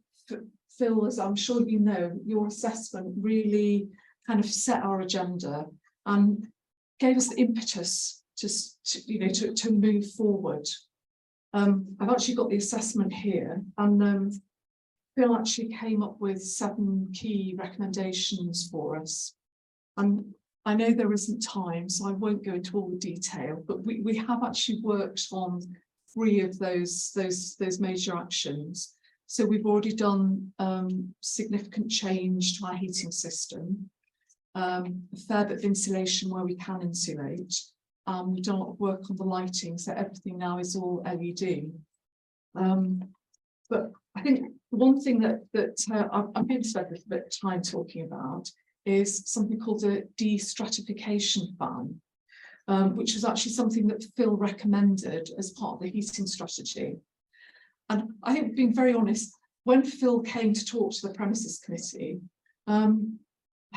Phil, as I'm sure you know, your assessment really kind of set our agenda and gave us the impetus to move forward. I've actually got the assessment here, and Phil actually came up with 7 key recommendations for us. And I know there isn't time, so I won't go into all the detail, but we have actually worked on 3 of those major actions. So we've already done significant change to our heating system, a fair bit of insulation where we can insulate. We've done a lot of work on the lighting, so everything now is all LED. But I think one thing that I'm going to spend a little bit of time talking about is something called a de-stratification fan, which is actually something that Phil recommended as part of the heating strategy. And I think, being very honest, when Phil came to talk to the premises committee, I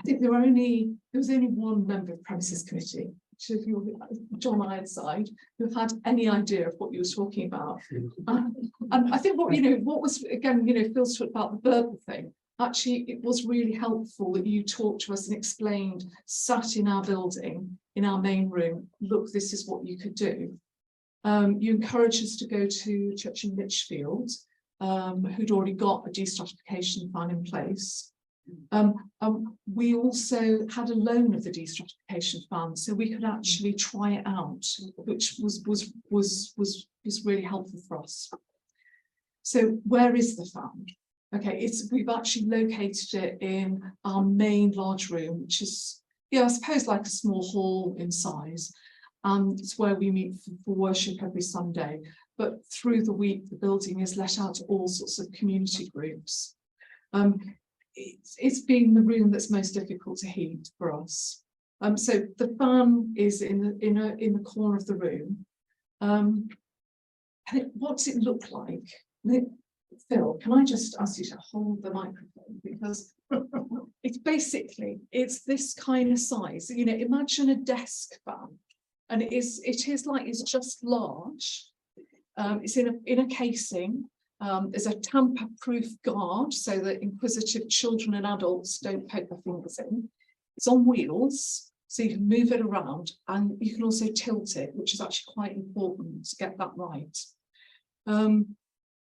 think there was only one member of the premises committee, John Ironside, who had any idea of what you were talking about. And I think what was, again, Phil's talked about the verbal thing. Actually, it was really helpful that you talked to us and explained, sat in our building, in our main room, look, this is what you could do. You encouraged us to go to Church in Lichfield, who'd already got a de-stratification plan in place. We also had a loan of the de-stratification fan, so we could actually try it out, which was really helpful for us. So where is the fan? Okay, we've actually located it in our main large room, which is, I suppose, like a small hall in size. And it's where we meet for worship every Sunday. But through the week, the building is let out to all sorts of community groups. It's been the room that's most difficult to heat for us. So the fan is in the corner of the room. What does it look like? Phil, can I just ask you to hold the microphone, because it's basically, it's this kind of size, you know, imagine a desk fan, and it is like, it's just large. It's in a casing. There's a tamper-proof guard so that inquisitive children and adults don't poke their fingers in. It's on wheels, so you can move it around, and you can also tilt it, which is actually quite important to get that right.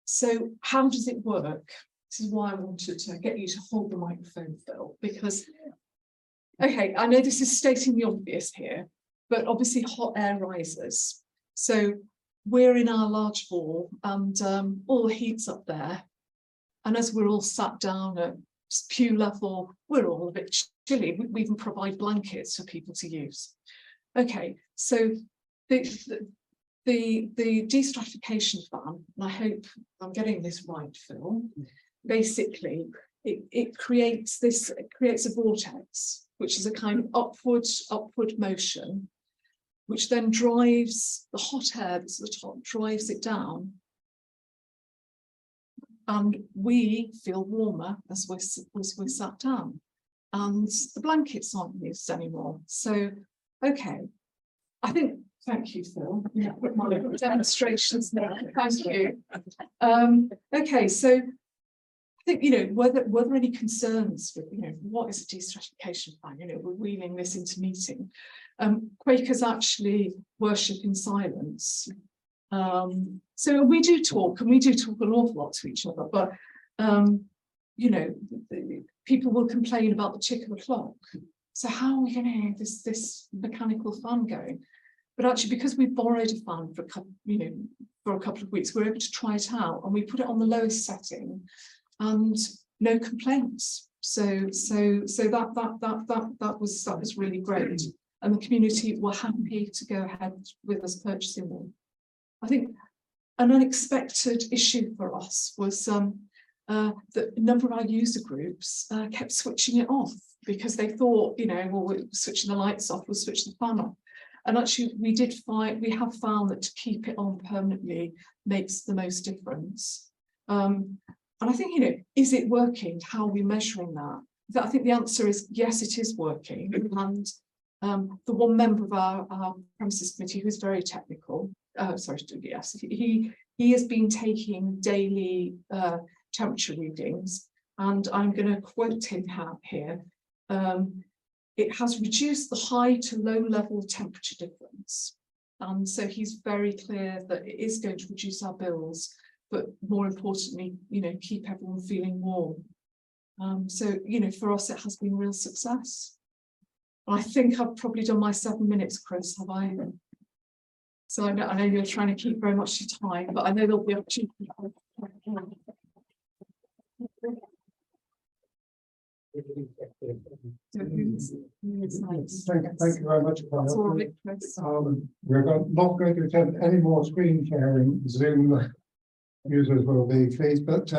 So how does it work? This is why I wanted to get you to hold the microphone, Phil, because, okay, I know this is stating the obvious here, but obviously hot air rises. So we're in our large hall, and all the heat's up there. And as we're all sat down at pew level, we're all a bit chilly. We even provide blankets for people to use. Okay, so the destratification fan, and I hope I'm getting this right, Phil, basically it creates a vortex, which is a kind of upward motion, which then drives the hot air that's at the top, drives it down. And we feel warmer as we sat down, and the blankets aren't used anymore. So, okay, I think, thank you, Phil. Yeah, put my demonstrations now. Thank you. Okay, so I think, you know, were there any concerns with, you know, what is a destratification fan? You know, we're wheeling this into meeting. Quakers actually worship in silence. So we do talk, and we do talk an awful lot to each other, but you know, people will complain about the tick of the clock. So how are we going to have this mechanical fan going? But actually, because we borrowed a fan for a couple, you know, for a couple of weeks, we were able to try it out, and we put it on the lowest setting, and no complaints. So that was really great, and the community were happy to go ahead with us purchasing them. I think an unexpected issue for us was that a number of our user groups kept switching it off, because they thought, you know, well, we're switching the lights off, we'll switch the fan off. And actually, we have found that to keep it on permanently makes the most difference. And I think, you know, is it working? How are we measuring that? I think the answer is yes, it is working. And the one member of our premises committee who's very technical, yes, he has been taking daily temperature readings, and I'm going to quote him here. It has reduced the high to low level temperature difference. And so he's very clear that it is going to reduce our bills, but more importantly, you know, keep everyone feeling warm. So, you know, for us, it has been a real success. I think I've probably done my 7 minutes, Chris, have I? So I know you're trying to keep very much your time, but I know there'll be opportunity. Thank you very much. We're not going to attempt any more screen sharing. Zoom users will be pleased, but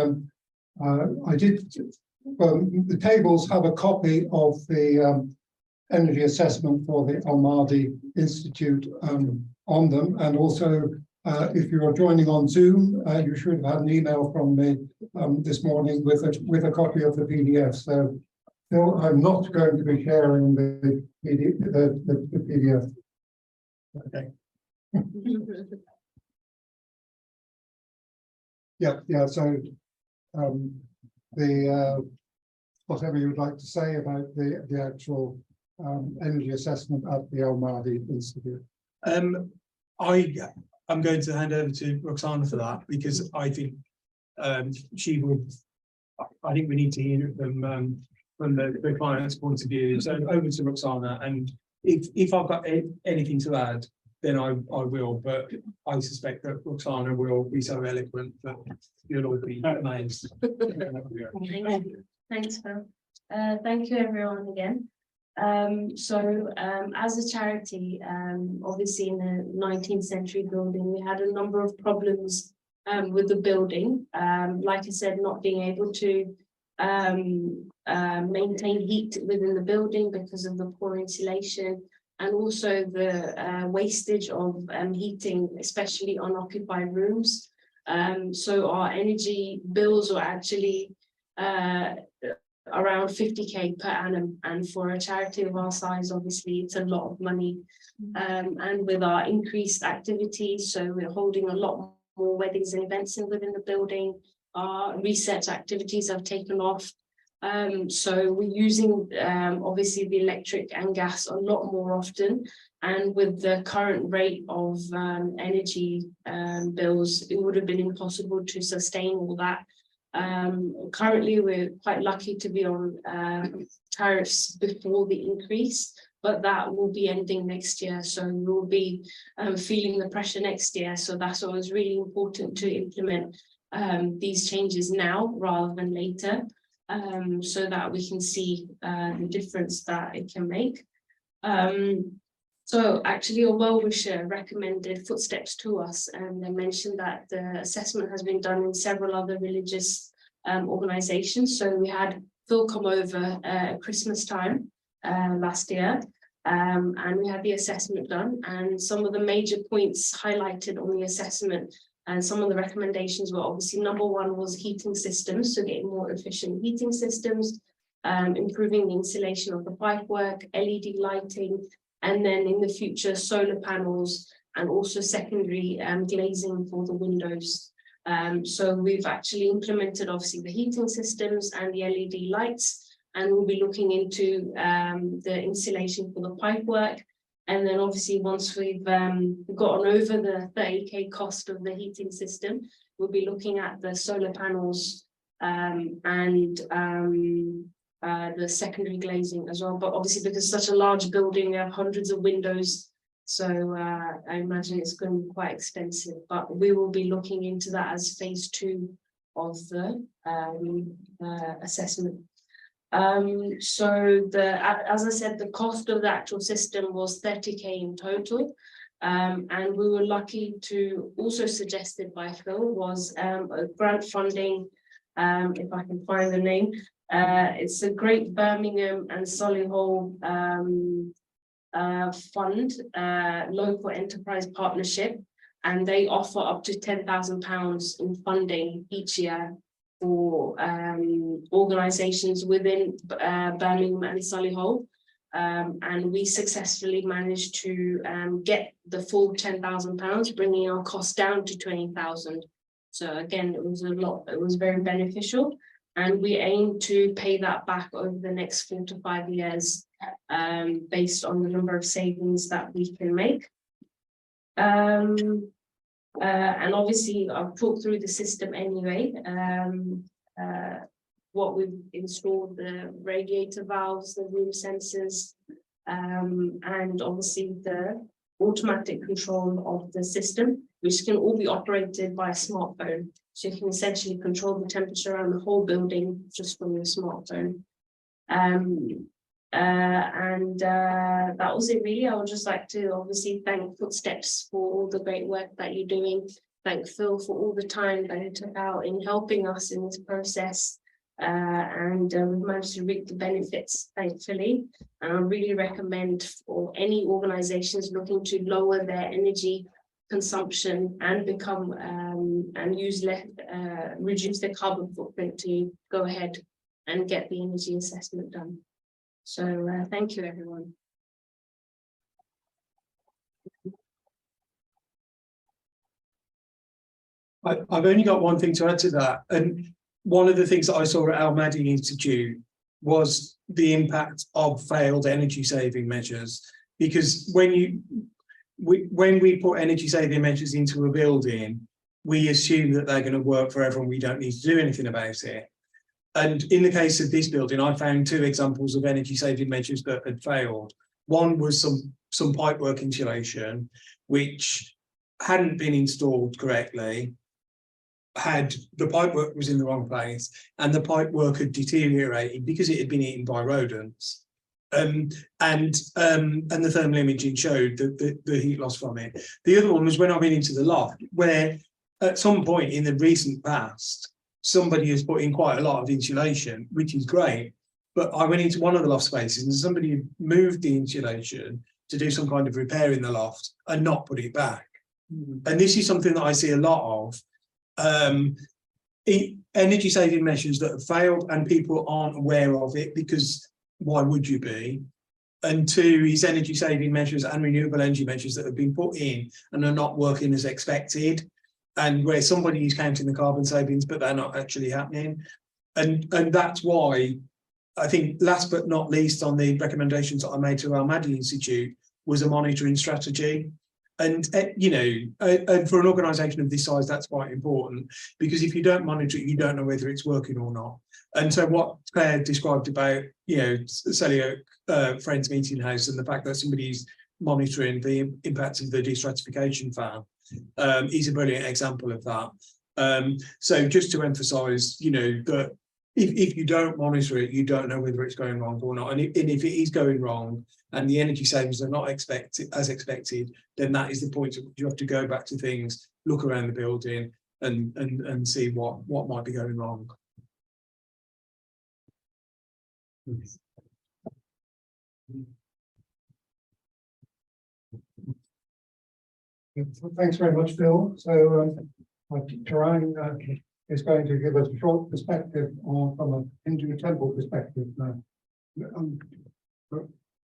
the tables have a copy of the energy assessment for the Al-Mahdi Institute on them, and also if you are joining on Zoom, you should have had an email from me this morning with a copy of the PDF. So Phil, I'm not going to be sharing the PDF. Okay. Yeah. So whatever you would like to say about the actual energy assessment at the Al-Mahdi Institute. I'm going to hand over to Roxana for that, because I think she would. I think we need to hear them from the client's point of view. So over to Roxana, and if I've got anything to add, then I will. But I suspect that Roxana will be so eloquent that you'll all be amazed. Thanks, Phil. Thank you, everyone, again. As a charity, obviously in the 19th century building, we had a number of problems with the building. Like I said, not being able to maintain heat within the building because of the poor insulation, and also the wastage of heating, especially unoccupied rooms. So our energy bills are actually around 50k per annum, and for a charity of our size, obviously it's a lot of money. And with our increased activities, so we're holding a lot more weddings and events within the building. Our research activities have taken off. So we're using obviously the electric and gas a lot more often, and with the current rate of energy bills, it would have been impossible to sustain all that. Currently, we're quite lucky to be on tariffs before the increase, but that will be ending next year. So we'll be feeling the pressure next year. So that's why it's really important to implement these changes now rather than later, so that we can see the difference that it can make. So actually a well-wisher recommended footsteps to us, and they mentioned that the assessment has been done in several other religious organizations. So we had Phil come over at Christmas time last year, and we had the assessment done, and some of the major points highlighted on the assessment and some of the recommendations were obviously number one was heating systems, so getting more efficient heating systems, improving the insulation of the pipework, LED lighting, and then in the future solar panels and also secondary glazing for the windows. So we've actually implemented obviously the heating systems and the LED lights, and we'll be looking into the insulation for the pipework. And then obviously once we've gotten over the 30k cost of the heating system, we'll be looking at the solar panels and the secondary glazing as well. But obviously because it's such a large building, we have hundreds of windows. So I imagine it's going to be quite expensive, but we will be looking into that as phase 2 of the assessment. So as I said, the cost of the actual system was 30k in total. And we were lucky to, also suggested by Phil, was a grant funding, if I can find the name. It's a Great Birmingham and Solihull fund, local enterprise partnership, and they offer up to £10,000 in funding each year for organizations within Birmingham and Solihull. And we successfully managed to get the full £10,000, bringing our cost down to 20,000. So again, it was a lot, it was very beneficial. And we aim to pay that back over the next 4 to 5 years, based on the number of savings that we can make. And obviously, I've talked through the system anyway. What we've installed, the radiator valves, the room sensors, and obviously the automatic control of the system, which can all be operated by a smartphone. So you can essentially control the temperature around the whole building just from your smartphone. That was it really. I would just like to obviously thank Footsteps for all the great work that you're doing. Thank Phil for all the time that he took out in helping us in this process. We've managed to reap the benefits, thankfully. And I really recommend for any organizations looking to lower their energy consumption and become and use less, reduce their carbon footprint, to go ahead and get the energy assessment done. So thank you, everyone. I've only got one thing to add to that. And one of the things that I saw at Al-Mahdi Institute was the impact of failed energy saving measures. Because when we put energy saving measures into a building, we assume that they're going to work forever and we don't need to do anything about it. And in the case of this building, I found 2 examples of energy saving measures that had failed. One was some pipework insulation, which hadn't been installed correctly. The pipework was in the wrong place, and the pipework had deteriorated because it had been eaten by rodents. And the thermal imaging showed the heat loss from it. The other one was when I went into the loft, where at some point in the recent past, somebody has put in quite a lot of insulation, which is great. But I went into one of the loft spaces and somebody had moved the insulation to do some kind of repair in the loft and not put it back. And this is something that I see a lot of. energy saving measures that have failed and people aren't aware of it, because why would you be? And two is energy saving measures and renewable energy measures that have been put in and are not working as expected, and where somebody is counting the carbon savings but they're not actually happening. And that's why I think, last but not least, on the recommendations that I made to Al-Mahdi Institute was a monitoring strategy. And you know, and for an organisation of this size, that's quite important, because if you don't monitor it, you don't know whether it's working or not. And so what Claire described about, you know, Selly Oak Friends Meeting House, and the fact that somebody's monitoring the impacts of the destratification fan is a brilliant example of that. So just to emphasise, you know, that if you don't monitor it, you don't know whether it's going wrong or not. And if it is going wrong and the energy savings are not expected, then that is the point at which you have to go back to things, look around the building and see what might be going wrong. Thanks very much, Phil. So Tarang is going to give us a short perspective on, from a Hindu temple perspective.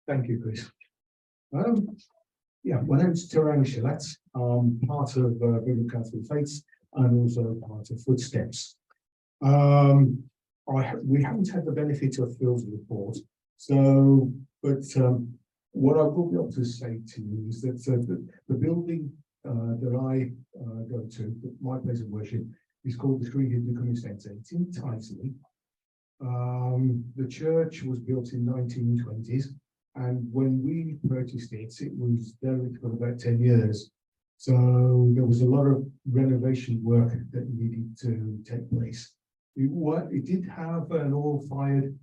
Thank you, Chris. Yeah, my name's Tarang Shalat. I'm part of Birmingham Catholic Faiths and also part of Footsteps. We haven't had the benefit of Phil's report, so what I will be able to say to you is that the building that I go to, my place of worship, is called the Sri Hindu Community Centre. It's in Tyseley. The church was built in 1920s, and when we purchased it, it was derelict for about 10 years. So there was a lot of renovation work that needed to take place. It did have an oil-fired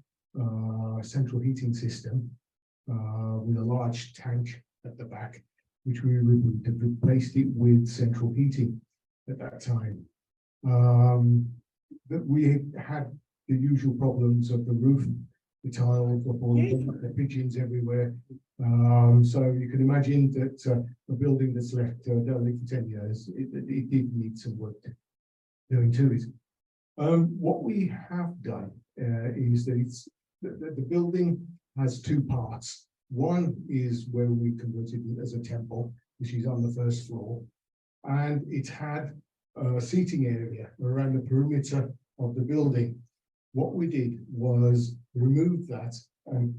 central heating system with a large tank at the back, which we replaced it with central heating at that time. But we had the usual problems of the roof, the tiles, the pigeons everywhere. So you can imagine that a building that's left derelict for 10 years, it did need some work doing to it. What we have done is that the building has two parts. One is where we converted it as a temple, which is on the first floor, and it had a seating area around the perimeter of the building. What we did was remove that and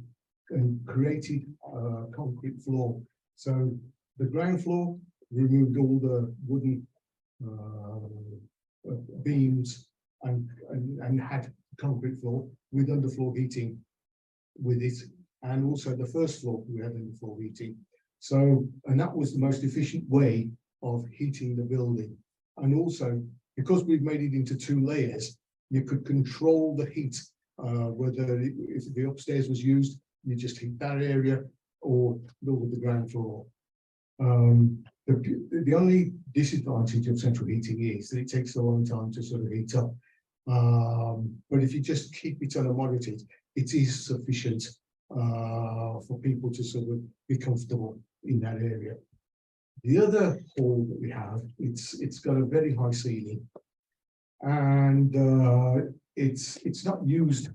created a concrete floor. So the ground floor removed all the wooden beams and had concrete floor with underfloor heating with it, and also the first floor we had underfloor heating. So, and that was the most efficient way of heating the building. And also, because we've made it into two layers, you could control the heat, whether if the upstairs was used, you just heat that area or lower the ground floor. The only disadvantage of central heating is that it takes a long time to sort of heat up. But if you just keep it on a moderate heat, it is sufficient for people to sort of be comfortable in that area. The other hall that we have, it's got a very high ceiling, and it's not used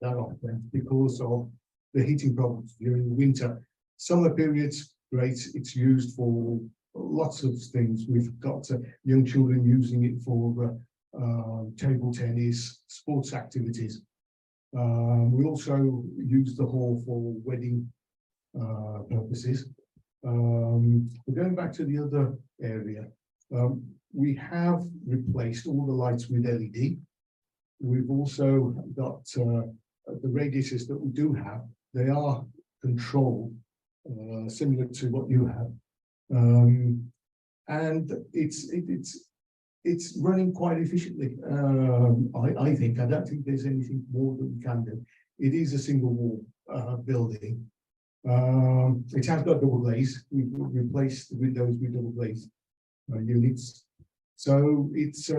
that often because of the heating problems during the winter. Summer periods, great, it's used for lots of things. We've got young children using it for table tennis, sports activities. We also use the hall for wedding purposes. Going back to the other area, we have replaced all the lights with LED. We've also got the radiators that we do have. They are controlled, similar to what you have, and it's running quite efficiently. I think. I don't think there's anything more that we can do. It is a single wall building. It has got double glaze. We've replaced the windows with double glaze units. So it's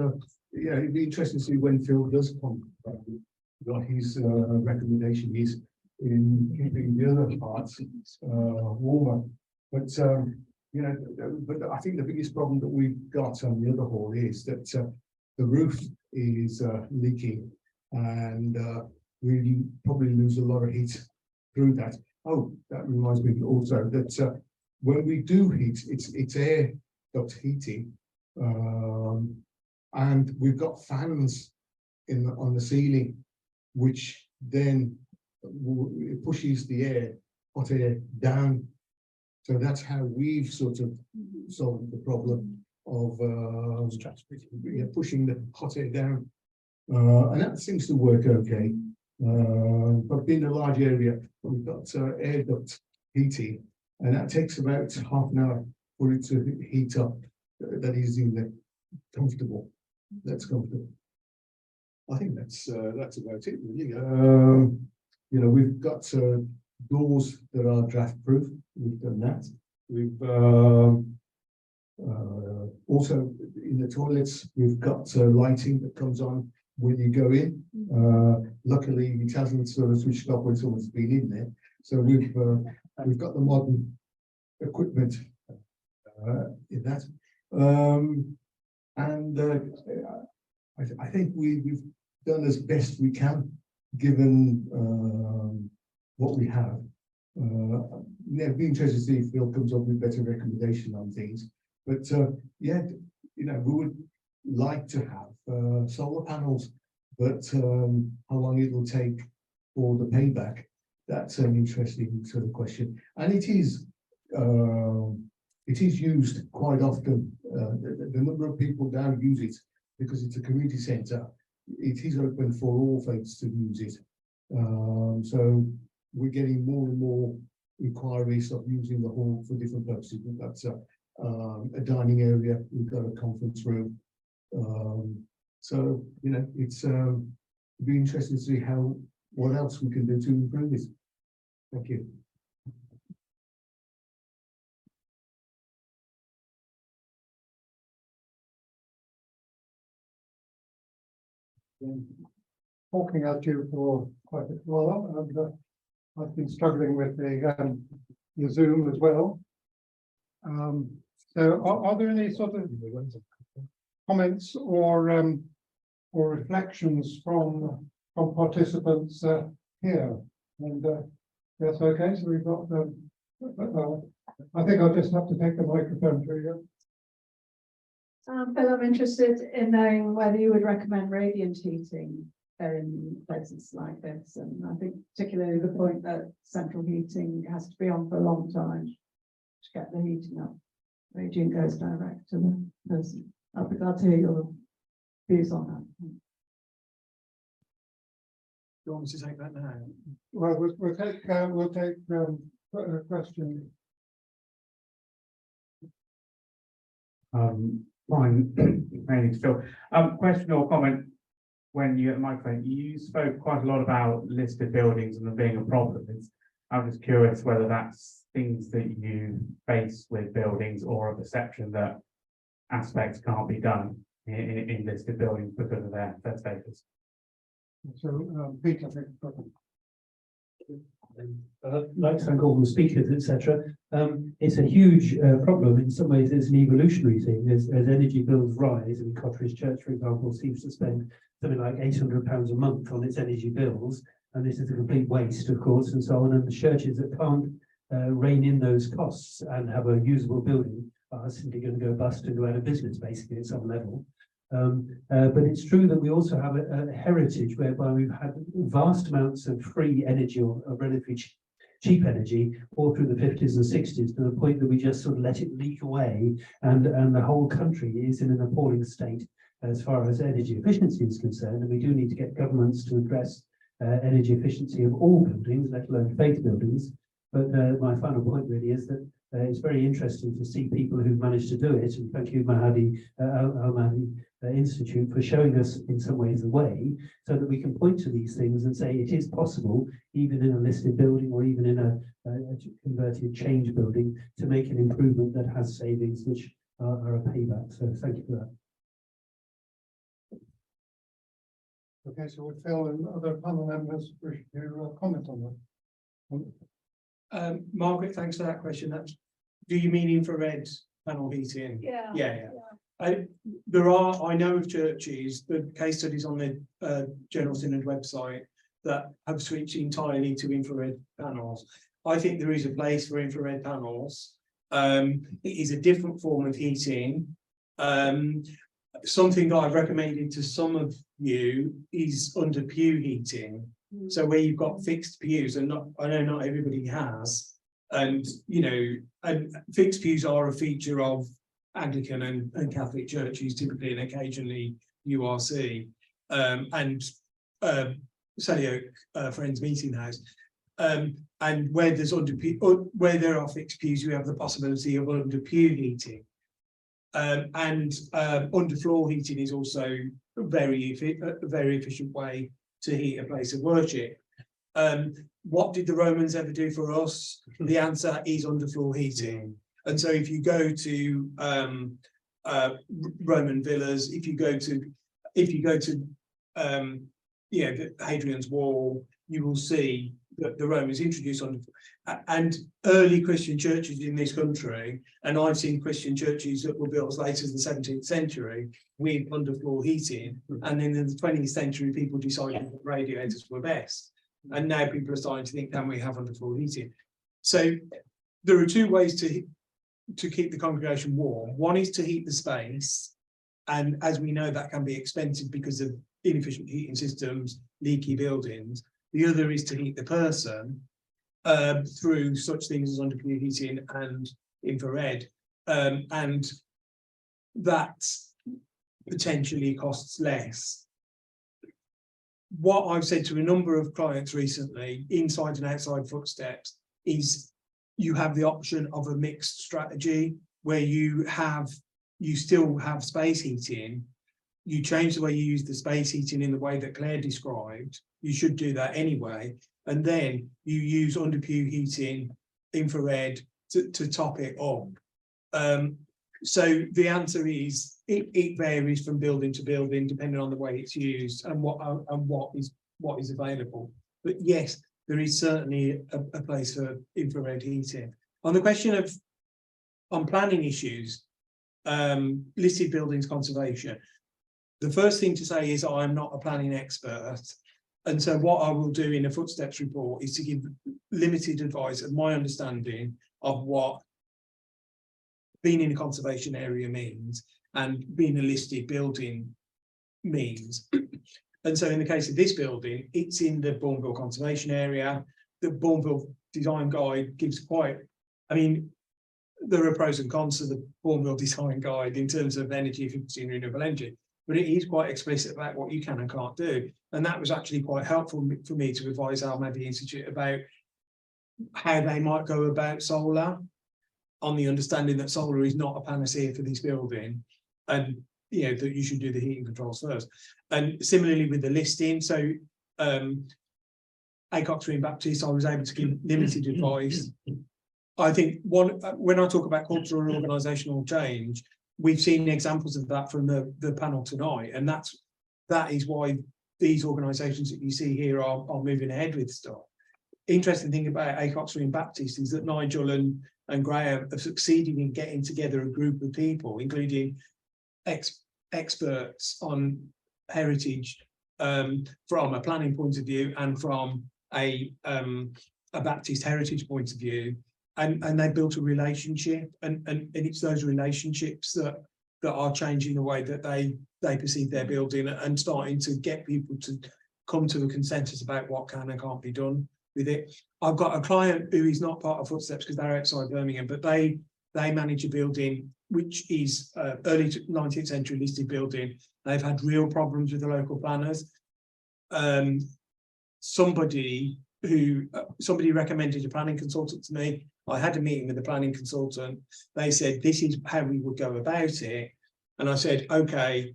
yeah, it'd be interesting to see when Phil does come, what his recommendation is in keeping the other parts warmer. But you know, but I think the biggest problem that we've got on the other hall is that the roof is leaking, and we probably lose a lot of heat through that. Oh, that reminds me also that when we do heat, it's air duct heating, and we've got fans on the ceiling, which then it pushes the hot air down. So that's how we've sort of solved the problem of pushing the hot air down, and that seems to work okay. But being a large area, we've got air duct heating, and that takes about half an hour for it to heat up. That is comfortable. That's comfortable. I think that's about it, really. We've got doors that are draft proof. We've done that. We've also in the toilets, we've got lighting that comes on when you go in. Luckily, it hasn't sort of switched off when someone's been in there. So we've got the modern equipment in that. I think we've done as best we can, given what we have. It'd be interesting to see if Phil comes up with better recommendation on things. But yeah, we would like to have solar panels, but how long it will take for the payback, that's an interesting sort of question. And it is used quite often. The number of people now use it because it's a community centre. It is open for all folks to use it. So we're getting more and more inquiries of using the hall for different purposes. We've got a dining area, we've got a conference room. So it's it'd be interesting to see what else we can do to improve this. Thank you. Talking at you for quite a while, and I've been struggling with the Zoom as well. So are there any sort of comments or reflections from participants here? And yes, okay, so we've got I think I'll just have to take the microphone to you. Phil, I'm interested in knowing whether you would recommend radiant heating in places like this, and I think particularly the point that central heating has to be on for a long time to get the heating up. Radiant goes direct to the person. I'd be glad to hear your views on that. Do you want me to take that now? Well, we'll take a question. Fine, mainly still. Question or comment when you at the microphone, you spoke quite a lot about listed buildings and them being a problem. I'm just curious whether that's things that you face with buildings or a perception that aspects can't be done in listed buildings because of their status. So, Peter, I think. Like to thank all the speakers, etc. It's a huge problem. In some ways, it's an evolutionary thing. As energy bills rise, and Cotteridge Church, for example, seems to spend something like £800 a month on its energy bills, and this is a complete waste, of course, and so on. And the churches that can't rein in those costs and have a usable building are simply going to go bust and go out of business, basically, at some level. But it's true that we also have a heritage whereby we've had vast amounts of free energy or relatively cheap energy all through the 50s and 60s, to the point that we just sort of let it leak away, and the whole country is in an appalling state as far as energy efficiency is concerned. And we do need to get governments to address energy efficiency of all buildings, let alone faith buildings. But my final point really is that it's very interesting to see people who've managed to do it, and thank you, Al-Mahdi Institute, for showing us in some ways the way, so that we can point to these things and say it is possible, even in a listed building or even in a converted change building, to make an improvement that has savings which are a payback. So thank you for that. Okay, so would Phil and other panel members wish to comment on that? Margaret, thanks for that question. Do you mean infrared panel heating? Yeah. Yeah. I know of churches, the case studies on the General Synod website that have switched entirely to infrared panels. I think there is a place for infrared panels. It is a different form of heating. Something that I've recommended to some of you is under pew heating. So where you've got fixed pews, and I know not everybody has, and and fixed pews are a feature of Anglican and Catholic churches, typically, and occasionally URC, and Selly Oak Friends Meeting House. And where there's where there are fixed pews, you have the possibility of under pew heating. And underfloor heating is also a very efficient way to heat a place of worship. What did the Romans ever do for us? The answer is underfloor heating. And so if you go to Roman villas, if you go to Hadrian's Wall, you will see that the Romans introduced and early Christian churches in this country, and I've seen Christian churches that were built as late as the 17th century with underfloor heating, and then in the 20th century people decided that radiators were best, and now people are starting to think, can we have underfloor heating? So there are two ways to keep the congregation warm. One is to heat the space, and as we know, that can be expensive because of inefficient heating systems, leaky buildings. The other is to heat the person through such things as underfloor heating and infrared, and that potentially costs less. What I've said to a number of clients recently, inside and outside footsteps, is you have the option of a mixed strategy where you still have space heating. You change the way you use the space heating in the way that Claire described. You should do that anyway. And then you use under-pew heating, infrared, to top it up. So the answer is it varies from building to building, depending on the way it's used and what is available. But yes, there is certainly a place for infrared heating. On the question on planning issues, listed buildings conservation, the first thing to say is I'm not a planning expert. And so what I will do in a footsteps report is to give limited advice of my understanding of what being in a conservation area means and being a listed building means. And so in the case of this building, it's in the Bourneville Conservation Area. The Bourneville Design Guide gives there are pros and cons to the Bourneville Design Guide in terms of energy efficiency and renewable energy, but it is quite explicit about what you can and can't do. And that was actually quite helpful for me to advise Al-Mahdi Institute about how they might go about solar, on the understanding that solar is not a panacea for this building, and that you should do the heating controls first. And similarly with the listing, so Acox Green Baptist, I was able to give limited advice. I think when I talk about cultural and organisational change, we've seen examples of that from the panel tonight, and that is why these organisations that you see here are moving ahead with stuff. Interesting thing about Acox Green Baptist is that Nigel and Graham have succeeded in getting together a group of people, including experts on heritage from a planning point of view and from a Baptist heritage point of view, and they built a relationship, and it's those relationships that are changing the way that they perceive their building and starting to get people to come to a consensus about what can and can't be done with it. I've got a client who is not part of Footsteps because they're outside Birmingham, but they manage a building which is early 19th century listed building. They've had real problems with the local planners. Somebody recommended a planning consultant to me. I had a meeting with the planning consultant. They said, this is how we would go about it. And I said, okay,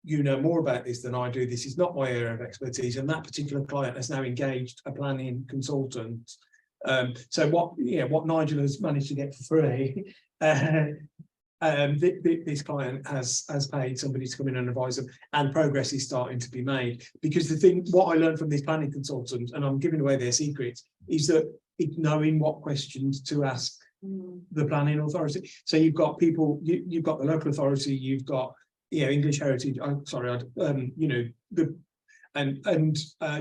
you know more about this than I do. This is not my area of expertise. And that particular client has now engaged a planning consultant. So what Nigel has managed to get for free, this client has paid somebody to come in and advise them, and progress is starting to be made. Because what I learned from this planning consultant, and I'm giving away their secrets, is that it's knowing what questions to ask the planning authority. So you've got people, you've got the local authority, you've got, English heritage, I'm sorry,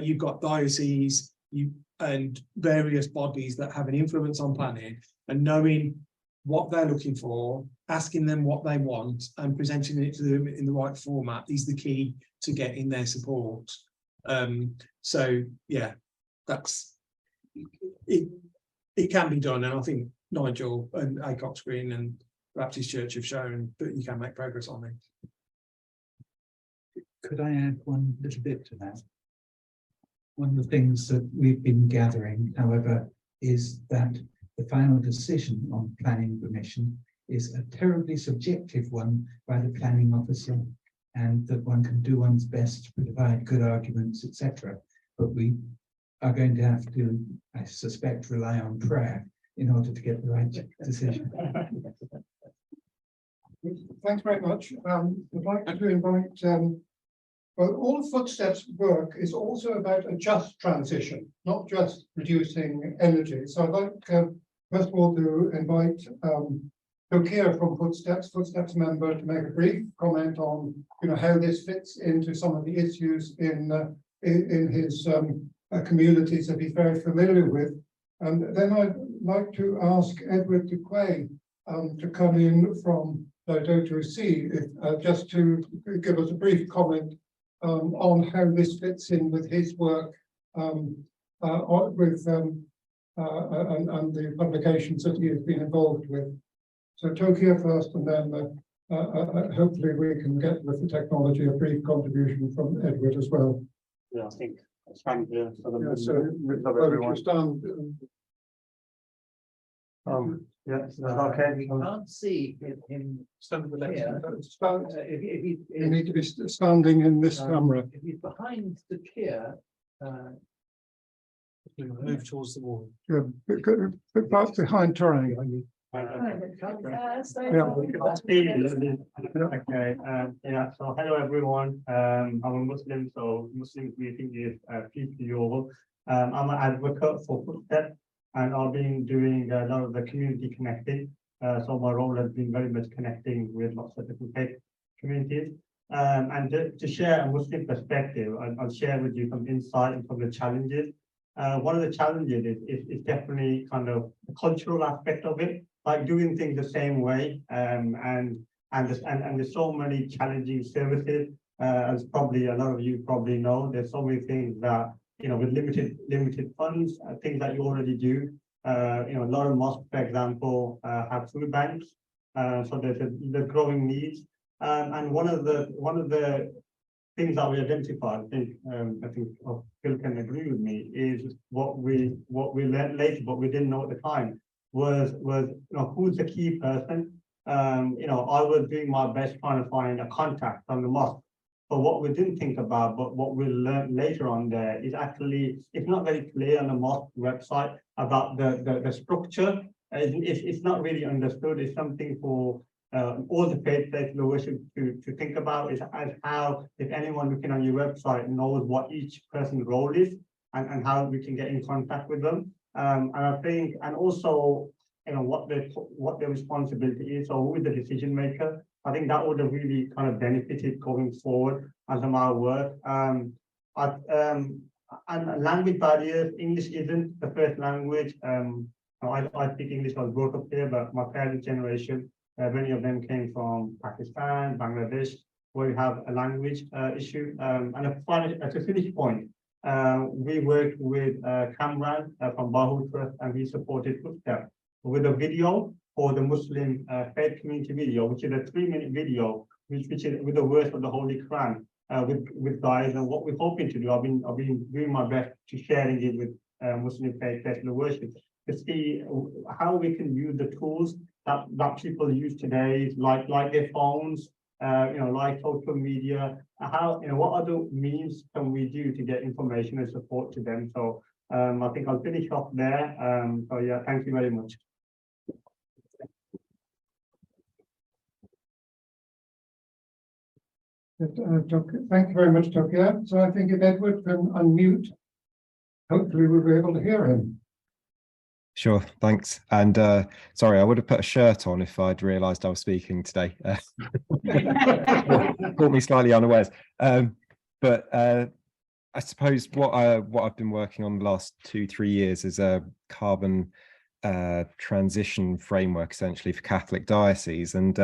you've got dioceses, and various bodies that have an influence on planning, and knowing what they're looking for, asking them what they want and presenting it to them in the right format is the key to getting their support. So yeah, that's it. It can be done, and I think Nigel and Acox Green and Baptist Church have shown that you can make progress on it. Could I add one little bit to that? One of the things that we've been gathering, however, is that the final decision on planning permission is a terribly subjective one by the planning officer, and that one can do one's best to provide good arguments, etc. But we are going to have to, I suspect, rely on prayer in order to get the right decision. Thanks very much. I'd like to invite, well, all Footsteps work is also about a just transition, not just reducing energy. So I'd like, first of all, to invite Tokir from Footsteps member, to make a brief comment on, how this fits into some of the issues in his communities that he's very familiar with. And then I'd like to ask Edward Duquay to come in from O2C, just to give us a brief comment on how this fits in with his work and the publications that he has been involved with. So Tokyo first, and then hopefully we can get with the technology a brief contribution from Edward as well. Yeah, I think I'll stand here for the Everyone. yeah, okay. We can't see him Stand with the left. here. You need to be standing in this camera. If he's behind the chair, Move towards the wall. Yeah, bit back behind terrain. Okay, yeah, so hello everyone. I'm a Muslim, so Muslim meeting is peace to you all. I'm an advocate for Footsteps, and I've been doing a lot of the community connecting. So my role has been very much connecting with lots of different faith communities. And to share a Muslim perspective, I'll share with you some insight into some of the challenges. One of the challenges is definitely kind of the cultural aspect of it, like doing things the same way, and there's so many challenging services, as probably a lot of you probably know. There's so many things that, with limited funds, things that you already do. A lot of mosques, for example, have food banks, so there's growing needs. And one of the things that we identified, I think Phil can agree with me, is what we learned later, but we didn't know at the time, was who's the key person. I was doing my best trying to find a contact from the mosque, but what we didn't think about, but what we learned later on there, is actually it's not very clear on the mosque website about the structure. It's not really understood. It's something for all the faith-based worship to think about, is as how, if anyone looking on your website knows what each person's role is, and how we can get in contact with them. And I think, and also, what their responsibility is, or who is the decision maker. I think that would have really kind of benefited going forward as a my work. And language barriers, English isn't the first language. I speak English, I was brought up here, but my parents' generation, many of them came from Pakistan, Bangladesh, where we have a language issue. And at a finish point, we worked with Kamran from Bahu Trust, and he supported Footsteps with a video for the Muslim faith community video, which is a 3-minute video, which is with the words of the Holy Quran, with guys. And what we're hoping to do, I've been doing my best to sharing it with Muslim faith worship, to see how we can use the tools that people use today, like their phones, like social media. What other means can we do to get information and support to them? So I think I'll finish off there. So yeah, thank you very much. Thank you very much, Tokyo. So I think if Edward can unmute, hopefully we'll be able to hear him. Sure, thanks. And sorry, I would have put a shirt on if I'd realised I was speaking today. Caught me slightly unawares. But I suppose what I've been working on the last 2-3 years is a carbon transition framework, essentially, for Catholic dioceses. And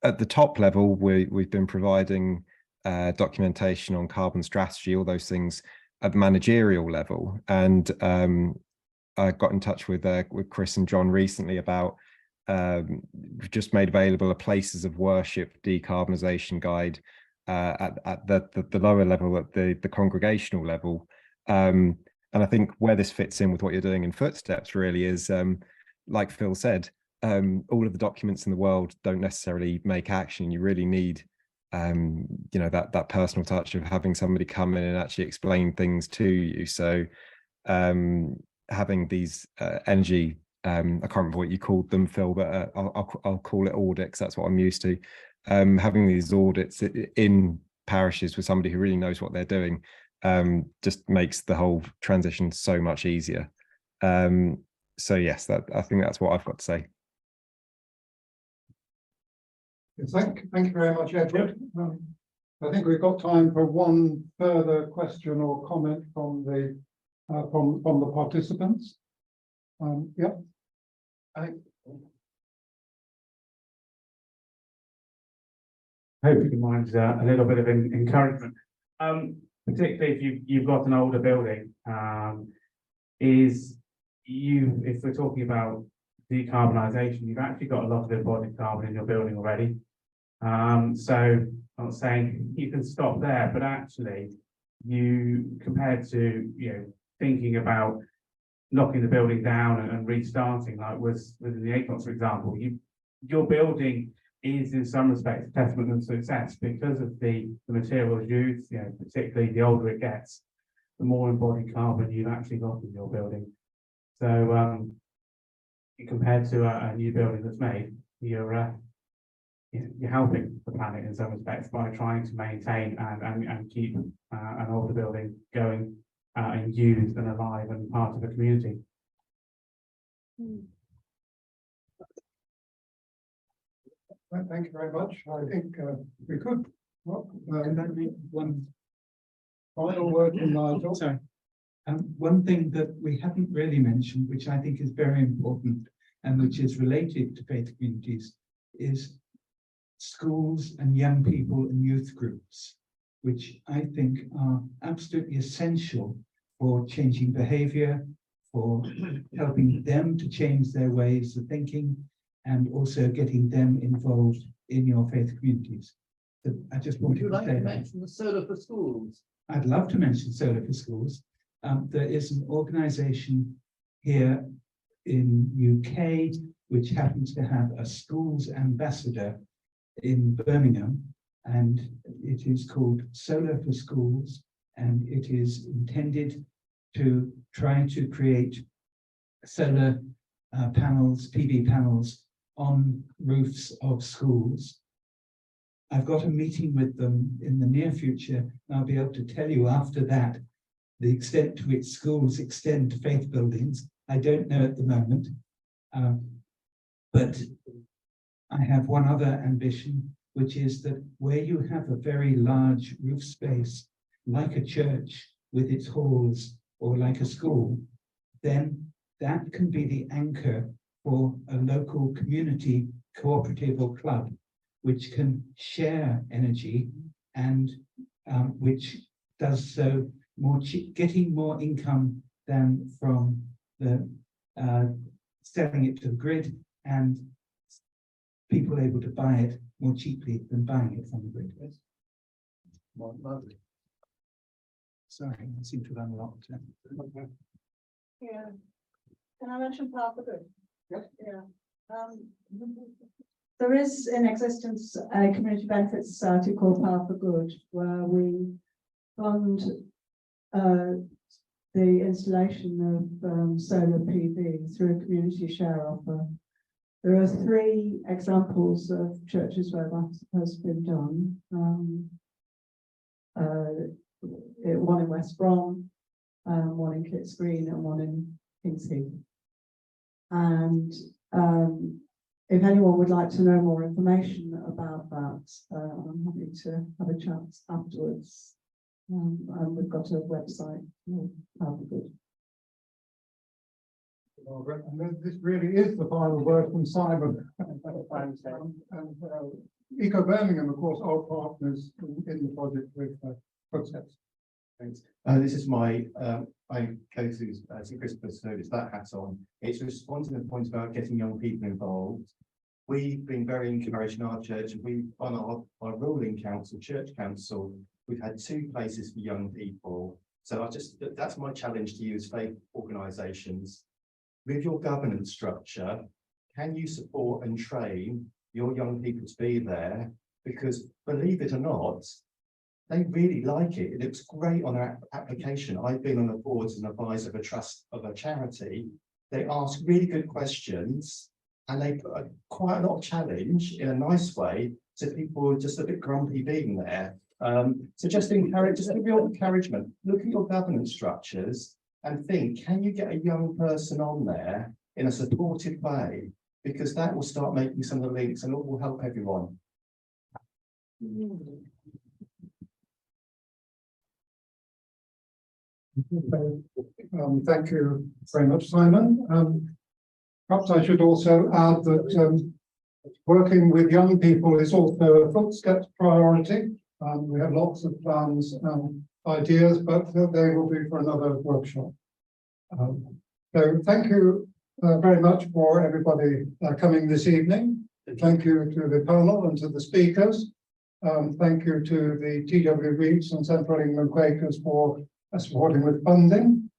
at the top level, we've been providing documentation on carbon strategy, all those things at the managerial level. And I got in touch with Chris and John recently about we've just made available a places of worship decarbonisation guide at the lower level, at the congregational level. And I think where this fits in with what you're doing in Footsteps really is, like Phil said, all of the documents in the world don't necessarily make action. You really need you know, that personal touch of having somebody come in and actually explain things to you. So having these energy, I can't remember what you called them, Phil, but I'll call it audits. That's what I'm used to. Having these audits in parishes with somebody who really knows what they're doing just makes the whole transition so much easier. So yes, I think that's what I've got to say. Thank you very much, Edward. I think we've got time for one further question or comment from the participants. Yep. Hope you can mind a little bit of encouragement, particularly if you've got an older building. If we're talking about decarbonisation, you've actually got a lot of embodied carbon in your building already. So I'm not saying you can stop there, but actually, compared to thinking about knocking the building down and restarting, like was within the Acox, for example, your building is in some respects a testament of success because of the materials used. Particularly the older it gets, the more embodied carbon you've actually got in your building. So compared to a new building that's made, you're helping the planet in some respects by trying to maintain and keep an older building going and used and alive and part of a community. Thank you very much. I think we could. One final word from Nigel. Sorry. One thing that we haven't really mentioned, which I think is very important and which is related to faith communities, is schools and young people and youth groups, which I think are absolutely essential for changing behavior, for helping them to change their ways of thinking, and also getting them involved in your faith communities. So I just Would wanted you to like say to that. mention the Solar for Schools? I'd love to mention Solar for Schools. There is an organisation here in UK which happens to have a schools ambassador in Birmingham, and it is called Solar for Schools, and it is intended to try to create solar panels, PV panels on roofs of schools. I've got a meeting with them in the near future, and I'll be able to tell you after that the extent to which schools extend to faith buildings. I don't know at the moment, but I have one other ambition, which is that where you have a very large roof space, like a church with its halls, or like a school, then that can be the anchor for a local community cooperative or club, which can share energy and which does so more getting more income than from the selling it to the grid, and people able to buy it more cheaply than buying it from the grid. Lovely. Sorry, I seem to have unlocked. Yeah. Can I mention Path for Good? Yep. Yeah. There is in existence a community benefit society called Path for Good, where we fund the installation of solar PV through a community share offer. There are 3 examples of churches where that has been done. One in West Brom, one in Kitts Green, and one in King's Heath. And if anyone would like to know more information about that, I'm happy to have a chat afterwards. And we've got a website. That'll be good. Margaret, and this really is the final word from Simon. Ecobirmingham, of course, are partners in the project with Footsteps. Thanks. This is my I go to St Christopher's, so it's that hat on. It's responding to the point about getting young people involved. We've been very encouraged in our church. We on our ruling council, church council, we've had 2 places for young people. So that's my challenge to you as faith organisations. With your governance structure, can you support and train your young people to be there? Because believe it or not, they really like it. It looks great on their application. I've been on the board as an advisor of a trust of a charity. They ask really good questions and they put quite a lot of challenge in a nice way to people who are just a bit grumpy being there. So just give your encouragement. Look at your governance structures and think, can you get a young person on there in a supportive way? Because that will start making some of the links and it will help everyone. Thank you very much, Simon. Perhaps I should also add that working with young people is also a Footsteps priority. We have lots of plans and ideas, but they will be for another workshop. So thank you very much for everybody coming this evening. Thank you to the panel and to the speakers. Thank you to the TW Greeves and Central England Quakers for supporting with funding.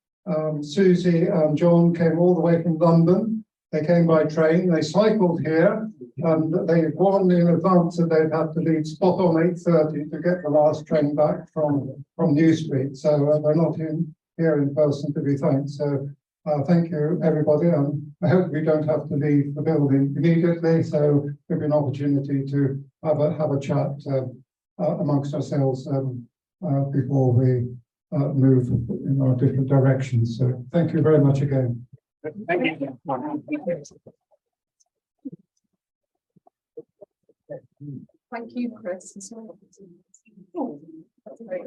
Susie and John came all the way from London. They came by train, they cycled here, and they warned in advance that they'd have to leave spot on 8:30 to get the last train back from New Street. So they're not here in person to be thanked. So thank you, everybody. I hope we don't have to leave the building immediately. So there'll be an opportunity to have a chat amongst ourselves before we move in our different directions. So thank you very much again. Thank you. Thank you, Chris. As well. Oh, that's great.